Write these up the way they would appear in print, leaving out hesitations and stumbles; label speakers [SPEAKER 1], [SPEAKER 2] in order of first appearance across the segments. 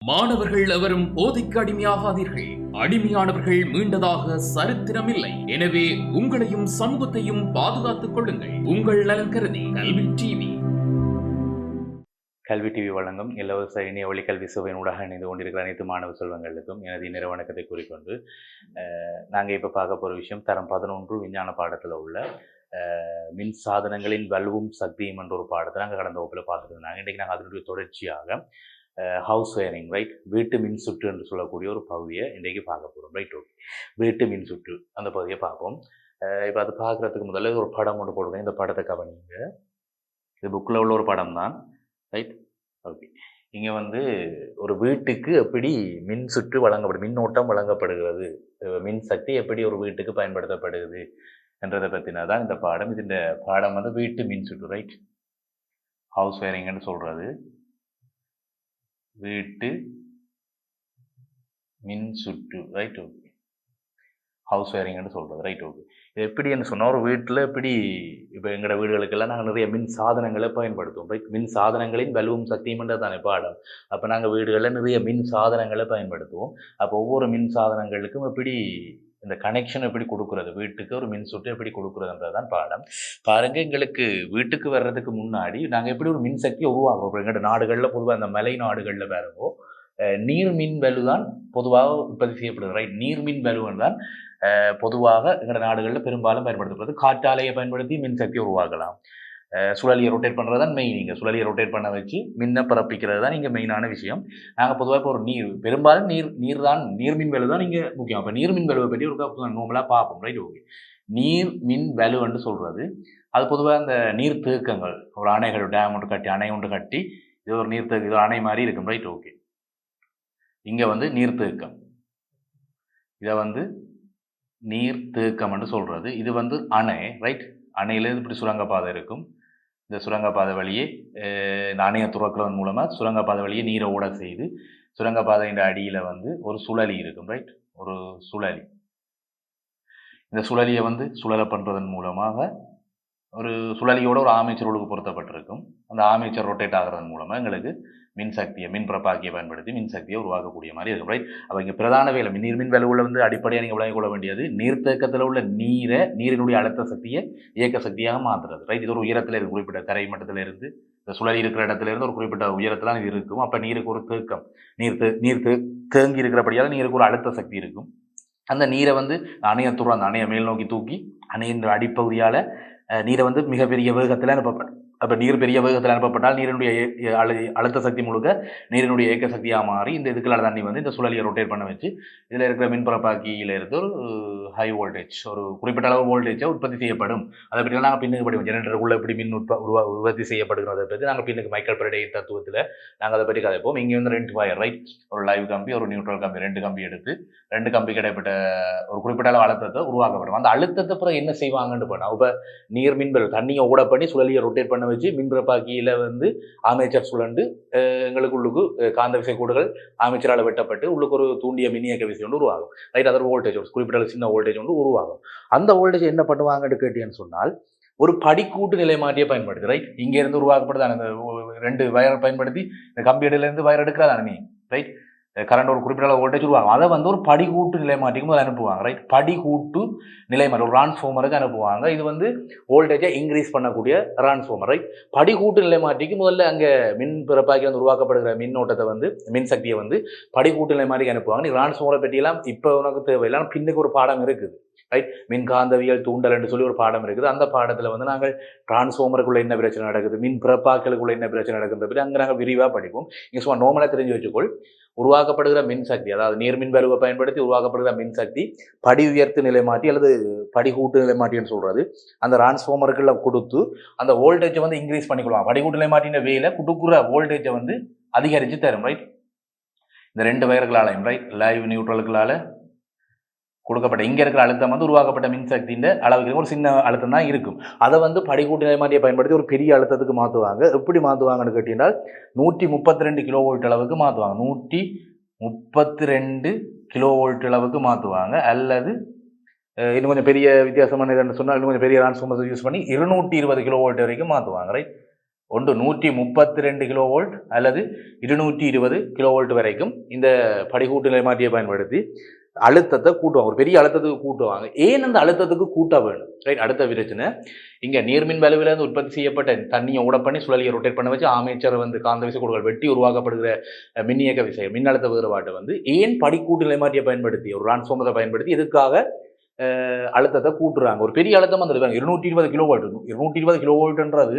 [SPEAKER 1] மாணவர்கள் எவரும் போதைக்கு அடிமையாகாதீர்கள். அடிமையானவர்கள் மீண்டதாக சரித்திரமில்லை. எனவே உங்களையும் சமூகத்தையும் பாதுகாத்துக் கொள்ளுங்கள். உங்கள் நலன் கருதி கல்வி டிவி.
[SPEAKER 2] கல்வி டிவி வழங்கும் இலவச இணைய வழி கல்வி சேவையினூடாக இணைந்து கொண்டிருக்கிற அனைத்து மாணவ செல்வங்களுக்கும் எனது நிறுவனத்தை கூறிக்கொண்டு நாங்கள் இப்போ பார்க்க போகிற விஷயம் தரம் 11 விஞ்ஞான பாடத்தில் உள்ள மின் சாதனங்களின் வலுவும் சக்தியும் என்ற ஒரு பாடத்தை நாங்கள் கடந்த வகுப்பில் பார்த்துட்டு இருந்தாங்க. இன்றைக்கு நாங்கள் அதனுடைய தொடர்ச்சியாக ஹவுஸ் ஒயரிங் ரைட் வீட்டு மின் சுற்று என்று சொல்லக்கூடிய ஒரு பகுதியை இன்றைக்கு பார்க்க போகிறோம். ரைட், ஓகே, வீட்டு மின் சுற்று அந்த பகுதியை பார்ப்போம். இப்போ அது பார்க்குறதுக்கு முதல்ல ஒரு படம் ஒன்று போடுவேன். இந்த படத்தை கவனிங்க. இது புக்கில் உள்ள ஒரு படம் தான். Right, okay. இங்கே ஒரு வீட்டுக்கு எப்படி மின் சுற்று வழங்கப்படுது, மின்னோட்டம் வழங்கப்படுகிறது, மின் சக்தி எப்படி ஒரு வீட்டுக்கு பயன்படுத்தப்படுகிறது என்றதை பற்றினதான் இந்த பாடம். இது இந்த பாடம் வீட்டு மின் சுற்று. ரைட், ஹவுஸ் ஒயரிங்னு சொல்கிறது வீட்டு மின் சுற்று. ரைட், ஓகே, ஹவுஸ் ஒயரிங்னு சொல்கிறது. Right, okay. இது எப்படின்னு சொன்னால் ஒரு வீட்டில் எப்படி இப்போ எங்களோட வீடுகளுக்கெல்லாம் நாங்கள் நிறைய மின் சாதனங்களை பயன்படுத்துவோம். ரைட், மின் சாதனங்களின் வலுவும் சக்தியும்ன்றது தானே பாடம். அப்போ நாங்கள் வீடுகளில் நிறைய மின் சாதனங்களை பயன்படுத்துவோம். அப்போ ஒவ்வொரு மின் சாதனங்களுக்கும் எப்படி இந்த கனெக்ஷன் எப்படி கொடுக்குறது, வீட்டுக்கு ஒரு மின் சுற்று எப்படி கொடுக்குறதுன்றது தான் பாடம். பாருங்கள், எங்களுக்கு வீட்டுக்கு வர்றதுக்கு முன்னாடி நாங்கள் எப்படி ஒரு மின்சக்தியை உருவாக்குறோம். எங்களோட நாடுகளில் பொதுவாக இந்த மலை நாடுகளில் பாருங்கோ நீர் மின் வலு தான் பொதுவாக உற்பத்தி செய்யப்படுது. ரைட், நீர் மின் வலுவன் தான் பொதுவாக எங்களோட நாடுகளில் பெரும்பாலும் பயன்படுத்தப்படுது. காற்றாலையை பயன்படுத்தி மின்சக்தியை உருவாக்கலாம். சுழலியை ரொட்டேட் பண்ணுறது தான் மெயின். நீங்கள் சுழலியை ரொட்டேட் பண்ண வச்சு மின்னை பிறப்பிக்கிறது தான் இங்கே மெயினான விஷயம். நாங்கள் பொதுவாக இப்போ ஒரு பெரும்பாலும் நீர் மின் வலு தான் இங்கே முக்கியம். அப்போ நீர் மின் வலுவை பற்றி ஒரு நோம்பலாக பார்ப்போம். Right, okay. நீர் மின் வலுன்னு சொல்கிறது அது பொதுவாக அந்த நீர் தேக்கங்கள், ஒரு அணைகள் டேம் ஒன்று கட்டி அணை ஒன்று கட்டி இது ஒரு நீர் தேக்கம், இது அணை மாதிரி இருக்கும். Right, okay. இங்கே நீர் தேக்கம், இதை நீர் தேக்கம்னு சொல்கிறது. இது அணை. ரைட், அணையிலேருந்து இப்படி சுரங்கப்பாதை இருக்கும். இந்த சுரங்கப்பாதை வழியே இந்த அணையை துறக்கிறதன் மூலமாக சுரங்கப்பாதை வழியே நீரை ஓட செய்து சுரங்கப்பாதையின் அடியில் ஒரு சுழலி இருக்கும். ரைட், ஒரு சுழலி. இந்த சுழலியை சுழல பண்ணுறதன் மூலமாக ஒரு சுழலியோட ஒரு ஆர்மேச்சர் ஒழுங்கு பொருத்தப்பட்டிருக்கும். அந்த ஆர்மேச்சர் ரொட்டேட் ஆகிறதன் மூலமாக எங்களுக்கு மின்சக்தியை மின்பிறப்பாக்கியை பயன்படுத்தி மின்சக்தியை உருவாக்கக்கூடிய மாதிரி இருக்கும். ரைட், அப்போ இங்கே பிரதான வேலை நீர்மின் வேலையில் அடிப்படையாக நீங்கள் விளங்கிக் கொள்ள வேண்டியது நீர்த்தேக்கத்தில் உள்ள நீரினுடைய அழுத்த சக்தியை இயக்க சக்தியாக மாற்றுறது. ரைட், இது ஒரு உயரத்தில் இருக்கு, குறிப்பிட்ட தரை மட்டத்தில் இருந்து இந்த சுழலி இருக்கிற இடத்துல இருந்து ஒரு குறிப்பிட்ட உயரத்தில் இது இருக்கும். அப்போ நீருக்கு ஒரு தேக்கம், நீர் தேங்கி இருக்கிறபடியால் நீருக்கு ஒரு அழுத்த சக்தி இருக்கும். அந்த நீரை அணையை அந்த அணையை மேல் நோக்கி தூக்கி அணையின் அடிப்பகுதியால் நீரை மிகப்பெரிய வேகத்தில் அனுப்பப்படும். அப்போ நீர் பெரிய வேகத்தில் அனுப்பப்பட்டால் நீரினுடைய அழுத்த சக்தி முழுக்க நீரினுடைய இயக்க சக்தியாக மாறி இந்த இதுக்குள்ள தண்ணி இந்த சுழலியை ரொட்டேட் பண்ண வச்சு இதில் இருக்கிற மின்பரப்பாக்கியில் இருந்து ஒரு ஹை வோல்டேஜ், ஒரு குறிப்பிட்ட அளவு வோல்டேஜை உற்பத்தி செய்யப்படும். அதை பற்றி நாங்கள் பின்னுக்கு படிவோம். ஜெனரேட்டருக்குள்ள எப்படி மின் உற்பத்தி செய்யப்படுகிறதை பற்றி நாங்கள் பின்னுக்கு மைக்கேல் ஃபெரடே தத்துவத்தில் நாங்கள் அதை பற்றி கதைப்போம். இங்கே 2 வயர். ரைட், ஒரு லைவ் கம்பி ஒரு நியூட்ரல் கம்பி, 2 கம்பி எடுத்து 2 கம்பி கிடைப்பட்ட ஒரு குறிப்பிட்ட அளவு அழுத்தத்தை உருவாக்கப்படும். அந்த அழுத்தத்தை பிறகு என்ன செய்வாங்கன்னு போனால் இப்போ நீர் மின்பல் தண்ணியை ஓட பண்ணி சுழலியை ரொட்டேட் பண்ண வச்சு மின்பிறப்பாக்கியில் ஆர்மேச்சர் சுழண்டு எங்களுக்கு உள்ளுக்கு காந்த விசை கூடுகள் ஆர்மேச்சரால் வெட்டப்பட்டு உள்ளுக்கு ஒரு தூண்டிய மின்னியக்க விசை ஒன்று உருவாகும். ரைட், அது ஒரு வோல்டேஜ், குறிப்பிட்ட சின்ன வோல்டேஜ் ஒன்று உருவாகும். அந்த வோல்டேஜ் என்ன பண்ணுவாங்கன்னு கேட்டீங்கன்னு சொன்னால் ஒரு படிக்கூட்டு நிலை மாற்றியை பயன்படுத்தி. ரைட், இங்கேருந்து உருவாக்கப்படுதான இந்த 2 வயரை பயன்படுத்தி இந்த கம்பியிலேருந்து வயர் எடுக்கிறதான நீ. ரைட், கரண்ட் ஒரு குறிப்பிட்ட வோல்டேஜ் உருவாகும். அதை ஒரு படிக்கூட்டு நிலை மாற்றிக்கும் போது அனுப்புவாங்க. ரைட், படிக்கூட்டு நிலை மாற்றி ஒரு டிரான்ஸ்ஃபார்மருக்கு அனுப்புவாங்க. இது வோல்டேஜை இன்க்ரீஸ் பண்ணக்கூடிய டிரான்ஸ்ஃபார்மர். ரைட், படிக்கூட்டு நிலை மாற்றிக்கு முதல்ல அங்கே மின் பிறப்பாக்கி உருவாக்கப்படுகிற மின்னோட்டத்தை மின் சக்தியை படிக்கூட்டு நிலை மாற்றிக்கு அனுப்புவாங்க. நீ டிரான்ஸ்ஃபார்மரை பற்றியெல்லாம் இப்போ உனக்கு தேவையில்லை, பின்னுக்கு ஒரு பாடம் இருக்குது. ரைட், மின்காந்தவியல் தூண்டல் என்று சொல்லி ஒரு பாடம் இருக்குது. அந்த பாடத்தில் நாங்கள் டிரான்ஸ்ஃபார்மருக்குள்ள என்ன பிரச்சனை நடக்குது, மின் பிறப்பாக்களுக்குள்ள என்ன பிரச்சனை நடக்குது பற்றி அங்கே நாங்கள் விரிவாக படிப்போம். நீங்கள் சும்மா நோமலாக தெரிஞ்சு வச்சுக்கொள். உருவாக்கப்படுகிற மின்சக்தி, அதாவது நீர்மின் வலுவை பயன்படுத்தி உருவாக்கப்படுகிற மின்சக்தி படி உயர்த்து நிலை மாற்றி அல்லது படிகூட்டு நிலை மாற்றின்னு சொல்கிறது. அந்த டிரான்ஸ்ஃபார்மருக்குள்ள கொடுத்து அந்த வோல்டேஜை இன்க்ரீஸ் பண்ணிக்கொள்வாங்க. படிகூட்டு நிலை மாற்றின வேலை கொடுக்குற வோல்டேஜை அதிகரித்து தரும். ரைட், இந்த 2 வயர்களாலையும் ரைட் லைவ் நியூட்ரலுக்களால் கொடுக்கப்பட்ட இங்கே இருக்கிற அழுத்தம் உருவாக்கப்பட்ட மின்சக்தியின் அளவுக்கு ஒரு சின்ன அழுத்தம் தான் இருக்கும். அதை படிக்கூட்டு நிலை மாற்றியை பயன்படுத்தி ஒரு பெரிய அழுத்தத்துக்கு மாற்றுவாங்க. எப்படி மாற்றுவாங்கன்னு கேட்டீங்கன்னா 132 கிலோவோல்ட் அளவுக்கு மாற்றுவாங்க. 132 கிலோவோல்ட் அளவுக்கு மாற்றுவாங்க. அல்லது இன்னும் கொஞ்சம் பெரிய வித்தியாசமான இதுன்னு சொன்னால் இன்னும் கொஞ்சம் பெரிய டிரான்ஸ்ஃபார்மர் யூஸ் பண்ணி 220 கிலோவோல்ட் வரைக்கும் மாற்றுவாங்க. ரைட், ஒன்று 132 கிலோவோல்ட் அல்லது 220 கிலோவோல்ட் வரைக்கும் இந்த படிகூட்டு நிலைமாற்றியை பயன்படுத்தி அழுத்தத்தை கூட்டுவாங்க. ஒரு பெரிய அழுத்தத்துக்கு கூட்டுவாங்க. ஏன் அந்த அழுத்தத்துக்கு கூட்ட வேணும்? ரைட். அடுத்த பிரச்சனை, இங்கே நீர்மின் வலுவிலிருந்து உற்பத்தி செய்யப்பட்ட தண்ணியை ஊட பண்ணி சுழலியை ரொட்டேட் பண்ண வச்சு ஆர்மேச்சர் காந்த விசை கோடுகள் வெட்டி உருவாக்கப்படுகிற மின்னியக்க விசை மின்னழுத்த வேறுபாட்டை ஏன் படிக்கூட்டு நிலைமாற்றியை பயன்படுத்தி ஒரு டிரான்ஸ்ஃபார்மரை பயன்படுத்தி எதுக்காக அழுத்தத்தை கூட்டுறாங்க? ஒரு பெரிய அழுத்தம் வந்துருக்காங்க. 220 கிலோவோல்ட். 220 கிலோவோல்ட்ன்றது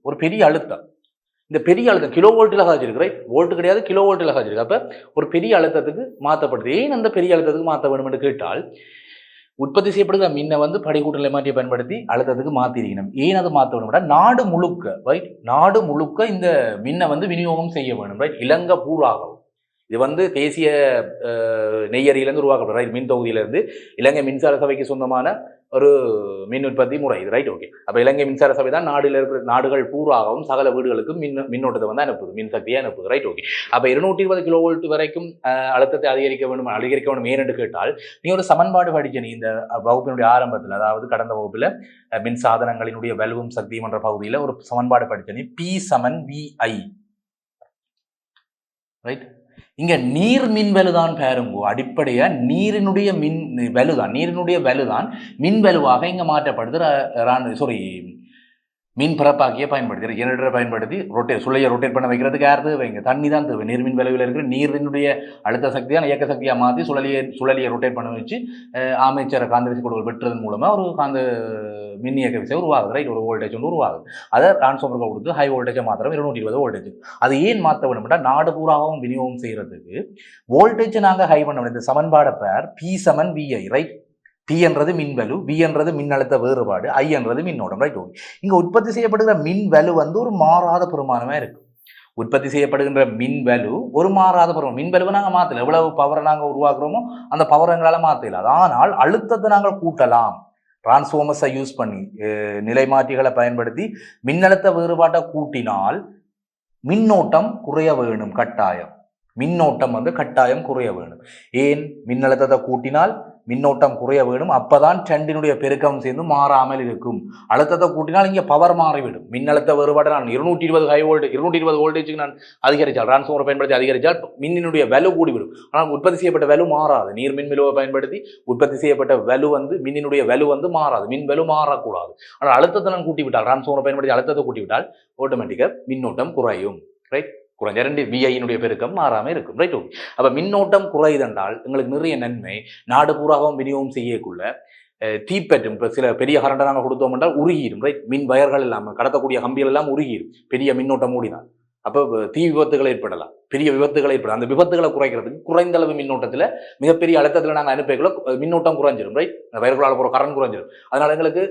[SPEAKER 2] ஒரு பெரிய அழுத்தம். இந்த பெரிய அழுத்தம் கிலோ வோல்ட்டில் காய்ச்சிருக்கு, ரைட்? வோல்ட் கிடையாது, கிலோ வோல்ட்டில் காய்ச்சிருக்கு. அப்போ ஒரு பெரிய அழுத்தத்துக்கு மாற்றப்படுது. ஏன் அந்த பெரிய அழுத்தத்துக்கு மாற்ற வேணும் என்று கேட்டால், உற்பத்தி செய்யப்படுகிற மின்னை படிக்கூட்டு நிலைமாற்றியை பயன்படுத்தி அழுத்தத்துக்கு மாற்றிருக்கணும். ஏன் அதை மாற்ற வேணும்? நாடு முழுக்க, ரைட்? நாடு முழுக்க இந்த மின்னை விநியோகம் செய்ய வேணும், ரைட்? இலங்கை பூராகவும். இது தேசிய நெய்யறியிலேருந்து உருவாக்கப்படும், ரைட்? மின் தொகுதியிலேருந்து இலங்கை மின்சார சபைக்கு சொந்தமான ஒரு மின் உற்பத்தி முறை இது, ரைட்? ஓகே. அப்போ இலங்கை மின்சார சபை தான் நாடில் இருக்கிற நாடுகள் பூராகவும் சகல வீடுகளுக்கும் மின்னோட்டத்தை அனுப்புது, மின் சக்தியை அனுப்புது, ரைட்? ஓகே. அப்போ 220 கிலோவோல்ட் வரைக்கும் அழுத்தத்தை அதிகரிக்க வேணும் ஏனென்று கேட்டால், நீ ஒரு சமன்பாடு படிக்க நீ இந்த வகுப்பினுடைய ஆரம்பத்தில், அதாவது கடந்த வகுப்பில் மின் சாதனங்களினுடைய வலுவும் சக்தியும் என்ற பகுதியில் ஒரு சமன்பாடு படிக்க நீ P=VI, ரைட்? இங்க நீர் மின் வலுதான் பாருங்கோ. அடிப்படையா நீரினுடைய வலுதான் மின் வலுவாக இங்க மாற்றப்படுது. மின் பிறப்பாக்கிய பயன்படுத்தி ஜெனரேட்டரை பயன்படுத்தி சுளையை ரொட்டேட் பண்ண வைக்கிறதுக்கு யார் தேவைங்க? தண்ணி தான் தேவை. நீர்மின் வலுவில் இருக்கிற நீரினுடைய அழுத்த சக்தியான இயக்க சக்தியாக மாற்றி சுழலியை ரொட்டேட் பண்ண வச்சு ஆர்மேச்சரை காந்த விசை கோடுகள் வெட்டுறதன் மூலமாக ஒரு காந்த மின் இயக்க விசை உருவாகுது, ரைட்? ஒரு வோல்டேஜ் உருவாகுது. அதை டிரான்ஸ்ஃபார்மருக்கு கொடுத்து ஹை வோல்டேஜை மாத்திரம் 220 வோல்டேஜ். அது ஏன் மாற்ற வேணும்னா, நாடு பூராகவும் விநியோகம் செய்யறதுக்கு வோல்டேஜ் நாங்கள் ஹை பண்ண வேணும். இந்த சமன்பாடை பேர் P=VI, ரைட்? P என்றது மின்வலு, V என்றது மின்னழுத்த வேறுபாடு, I என்றது மின்னோட்டம், ரைட்? இங்க உற்பத்தி செய்யப்படுகிற மின் வலு ஒரு மாறாத பெருமானமா இருக்கு. உற்பத்தி செய்யப்படுகின்ற மின் வலு ஒரு மாறாத பெருமானம். மின் வலுவை நாங்கள் மாற்றல. எவ்வளவு பவரை நாங்கள் உருவாக்குறோமோ அந்த பவரை எங்களால் மாற்றல. ஆனால் அழுத்தத்தை நாங்கள் கூட்டலாம். டிரான்ஸ்ஃபார்மர்ஸை யூஸ் பண்ணி நிலைமாற்றிகளை பயன்படுத்தி மின்னழுத்த வேறுபாட்டை கூட்டினால் மின்னோட்டம் குறைய வேணும். கட்டாயம் மின்னோட்டம் கட்டாயம் குறைய வேணும். ஏன்? மின்னழுத்தத்தை கூட்டினால் மின்னோட்டம் குறைய வேணும். அப்பதான் ட்ரெண்டினுடைய பெருக்கம் சேர்ந்து மாறாமல் இருக்கும். அழுத்தத்தை கூட்டினால் இங்கே பவர் மாறிவிடும். மின்னழுத்த வேறுபாடு நான் 220 ஹை வோல்டேஜ் 220 வோல்டேஜுக்கு நான் அதிகரித்தால், டிரான்ஸ்ஃபார்மரை பயன்படுத்தி அதிகரித்தால் மின்னினுடைய வலு கூடிவிடும். ஆனால் உற்பத்தி செய்யப்பட்ட வலு மாறாது. நீர் மின் விலுவை பயன்படுத்தி உற்பத்தி செய்யப்பட்ட வலு மின்னினுடைய வலு மாறாது. மின் வலு மாறக்கூடாது. ஆனால் அழுத்தத்தை நான் கூட்டிவிட்டால், டிரான்ஸ்ஃபார்மரை பயன்படுத்தி அழுத்தத்தை கூட்டிவிட்டால் ஆட்டோமேட்டிக்காக மின்னோட்டம் குறையும், ரைட்? குறைஞ்ச 2 VI பெருக்கம் மாறாமல் இருக்கும், ரைட்? ஓகே. அப்போ மின்னோட்டம் குறையுதென்றால் எங்களுக்கு நிறைய நன்மை. நாடு பூராகவும் விநியோகம் செய்யக்குள்ள தீப்பற்றும். இப்போ சில பெரிய கரண்டை நாங்கள் கொடுத்தோம் என்றால் உருகிடும், ரைட்? மின் வயர்கள் இல்லாமல் கடத்தக்கூடிய கம்பிகள் எல்லாம் உருகிடும் பெரிய மின்னோட்டம் மூடினால். அப்போ தீ விபத்துகள் ஏற்படலாம், பெரிய விபத்துகள் ஏற்படலாம். அந்த விபத்துகளை குறைக்கிறதுக்கு குறைந்த அளவு மின்னோட்டத்தில் மிகப்பெரிய அழுத்தத்தில் நாங்கள் அனுப்பிக்கல மின்னோட்டம் குறைஞ்சிடும், ரைட்? வயர்களால் போகிற கரண்ட் குறைஞ்சிடும். அதனால் எங்களுக்கு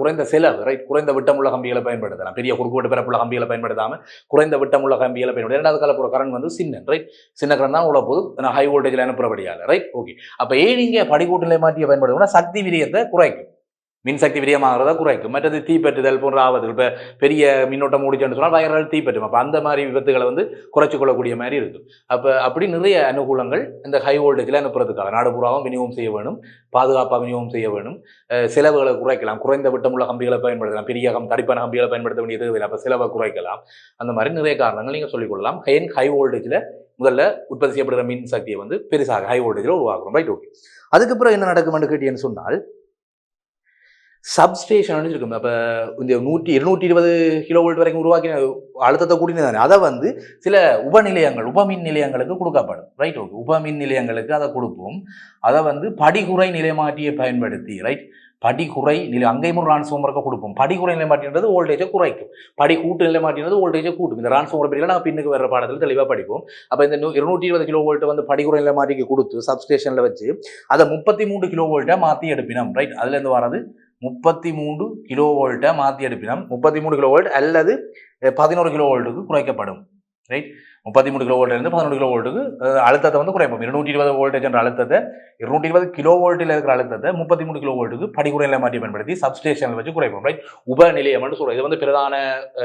[SPEAKER 2] குறைந்த செலவு, ரைட்? குறைந்த விட்டமுள்ள கம்பிகளை பயன்படுத்தலாம். பெரிய குறுக்குவெட்டு பிறப்புள்ள கம்பிகளை பயன்படுத்தாமல் குறைந்த விட்டமுள்ள கம்பிகளை பயன்படுத்த. இரண்டாவது கால போகிற கரண்ட் சின்ன, ரைட்? சின்ன கரண்ட் தான் உள்ள போது ஹை வோல்டேஜில் அனுப்புறபடியால், ரைட்? ஓகே. அப்போ ஏன் நீங்கள் படிக்கூட்டு நிலைமாற்றியை பயன்படுத்தணும்னா சக்தி விரியத்தை குறைக்கும், மின்சக்தி விரியமாகிறத குறைக்கும். மற்றது தீப்பற்றுதல் போன்ற ஆபத்துகள், இப்போ பெரிய மின்னோட்டம் மூடிச்சுன்னு சொன்னால் வயர்கள் தீப்பற்றும். அப்போ அந்த மாதிரி விபத்துகளை குறைச்சி கொள்ளக்கூடிய மாதிரி இருக்கும். அப்படி நிறைய அனுகூலங்கள் இந்த ஹை வோல்டேஜில் அனுப்புறதுக்காக நாடு பூராவும் விநியோகம் செய்ய வேணும், பாதுகாப்பாக விநியோகம் செய்ய வேணும். செலவுகளை குறைக்கலாம், குறைந்த விட்டமுள்ள கம்பிகளை பயன்படுத்தலாம், பெரிய தடிப்பான கம்பிகளை பயன்படுத்த வேண்டிய தேவையில்லை. அப்போ செலவை குறைக்கலாம். அந்த மாதிரி நிறைய காரணங்கள் நீங்கள் சொல்லிக்கொள்ளலாம். ஹை வோல்டேஜில் முதல்ல உற்பத்தி செய்யப்படுகிற மின் சக்தியை பெருசாக ஹை வோல்டேஜில் உருவாக்குறோம், ரைட்? ஓகே. அதுக்கப்புறம் என்ன நடக்கும்னு கேட்டீங்கன்னு சொன்னால், சப்ஸ்டேஷன் இருக்கும். அப்போ இந்த 220 கிலோவோல்ட் வரைக்கும் உருவாக்கின அழுத்தத்தை கூட்டினது தானே, அதை சில உபமின் நிலையங்களுக்கு கொடுக்கப்படும், ரைட்? ஓகே. உபமின் நிலையங்களுக்கு அதை கொடுப்போம். அதை படிகுறை நிலைமாற்றியை பயன்படுத்தி, ரைட்? படிகுறை நிலை அங்கேயும் ஒரு டிரான்ஸ்ஃபார்மருக்கு கொடுப்போம். படிகுறை நிலைமாற்றின்றது வோல்டேஜை குறைக்கும், படி கூட்டு நிலைமாற்றின்றது வோல்டேஜை கூட்டும். இந்த டிரான்ஸ்ஃபார்மர் பற்றியில் நாங்கள் பின்னுக்கு வர பாடத்தில் தெளிவாக படிப்போம். அப்போ இந்த 220 கிலோவோல்ட் படிகுறை நிலைமாற்றிக்கு கொடுத்து சப்ஸ்டேஷனில் வச்சு அதை 33 கிலோவோல்ட்டை மாற்றி எடுப்பினோம், ரைட்? அதுலேருந்து வரது 33 கிலோவோல்ட்டை மாற்றி எடுப்பினோம். 33 கிலோவோல்ட் அல்லது 11 கிலோவோல்ட்டுக்கு குறைக்கப்படும், ரைட்? 33 கிலோவோல்ட்லேருந்து 11 கிலோவோல்ட்டுக்கு அழுத்தத்தை குறைப்போம். 220 வோல்டேஜ் என்ற அழுத்தத்தை 220 கிலோவோல்ட்டில் இருக்கிற அழுத்தத்தை 33 கிலோவோல்ட்டுக்கு படிகுறை நிலைமாற்றி பயன்படுத்தி சப்ஸ்டேஷனில் வச்சு குறைப்போம், ரைட்? உபநிலையம் என்று சொல்கிறது. இது பிரதான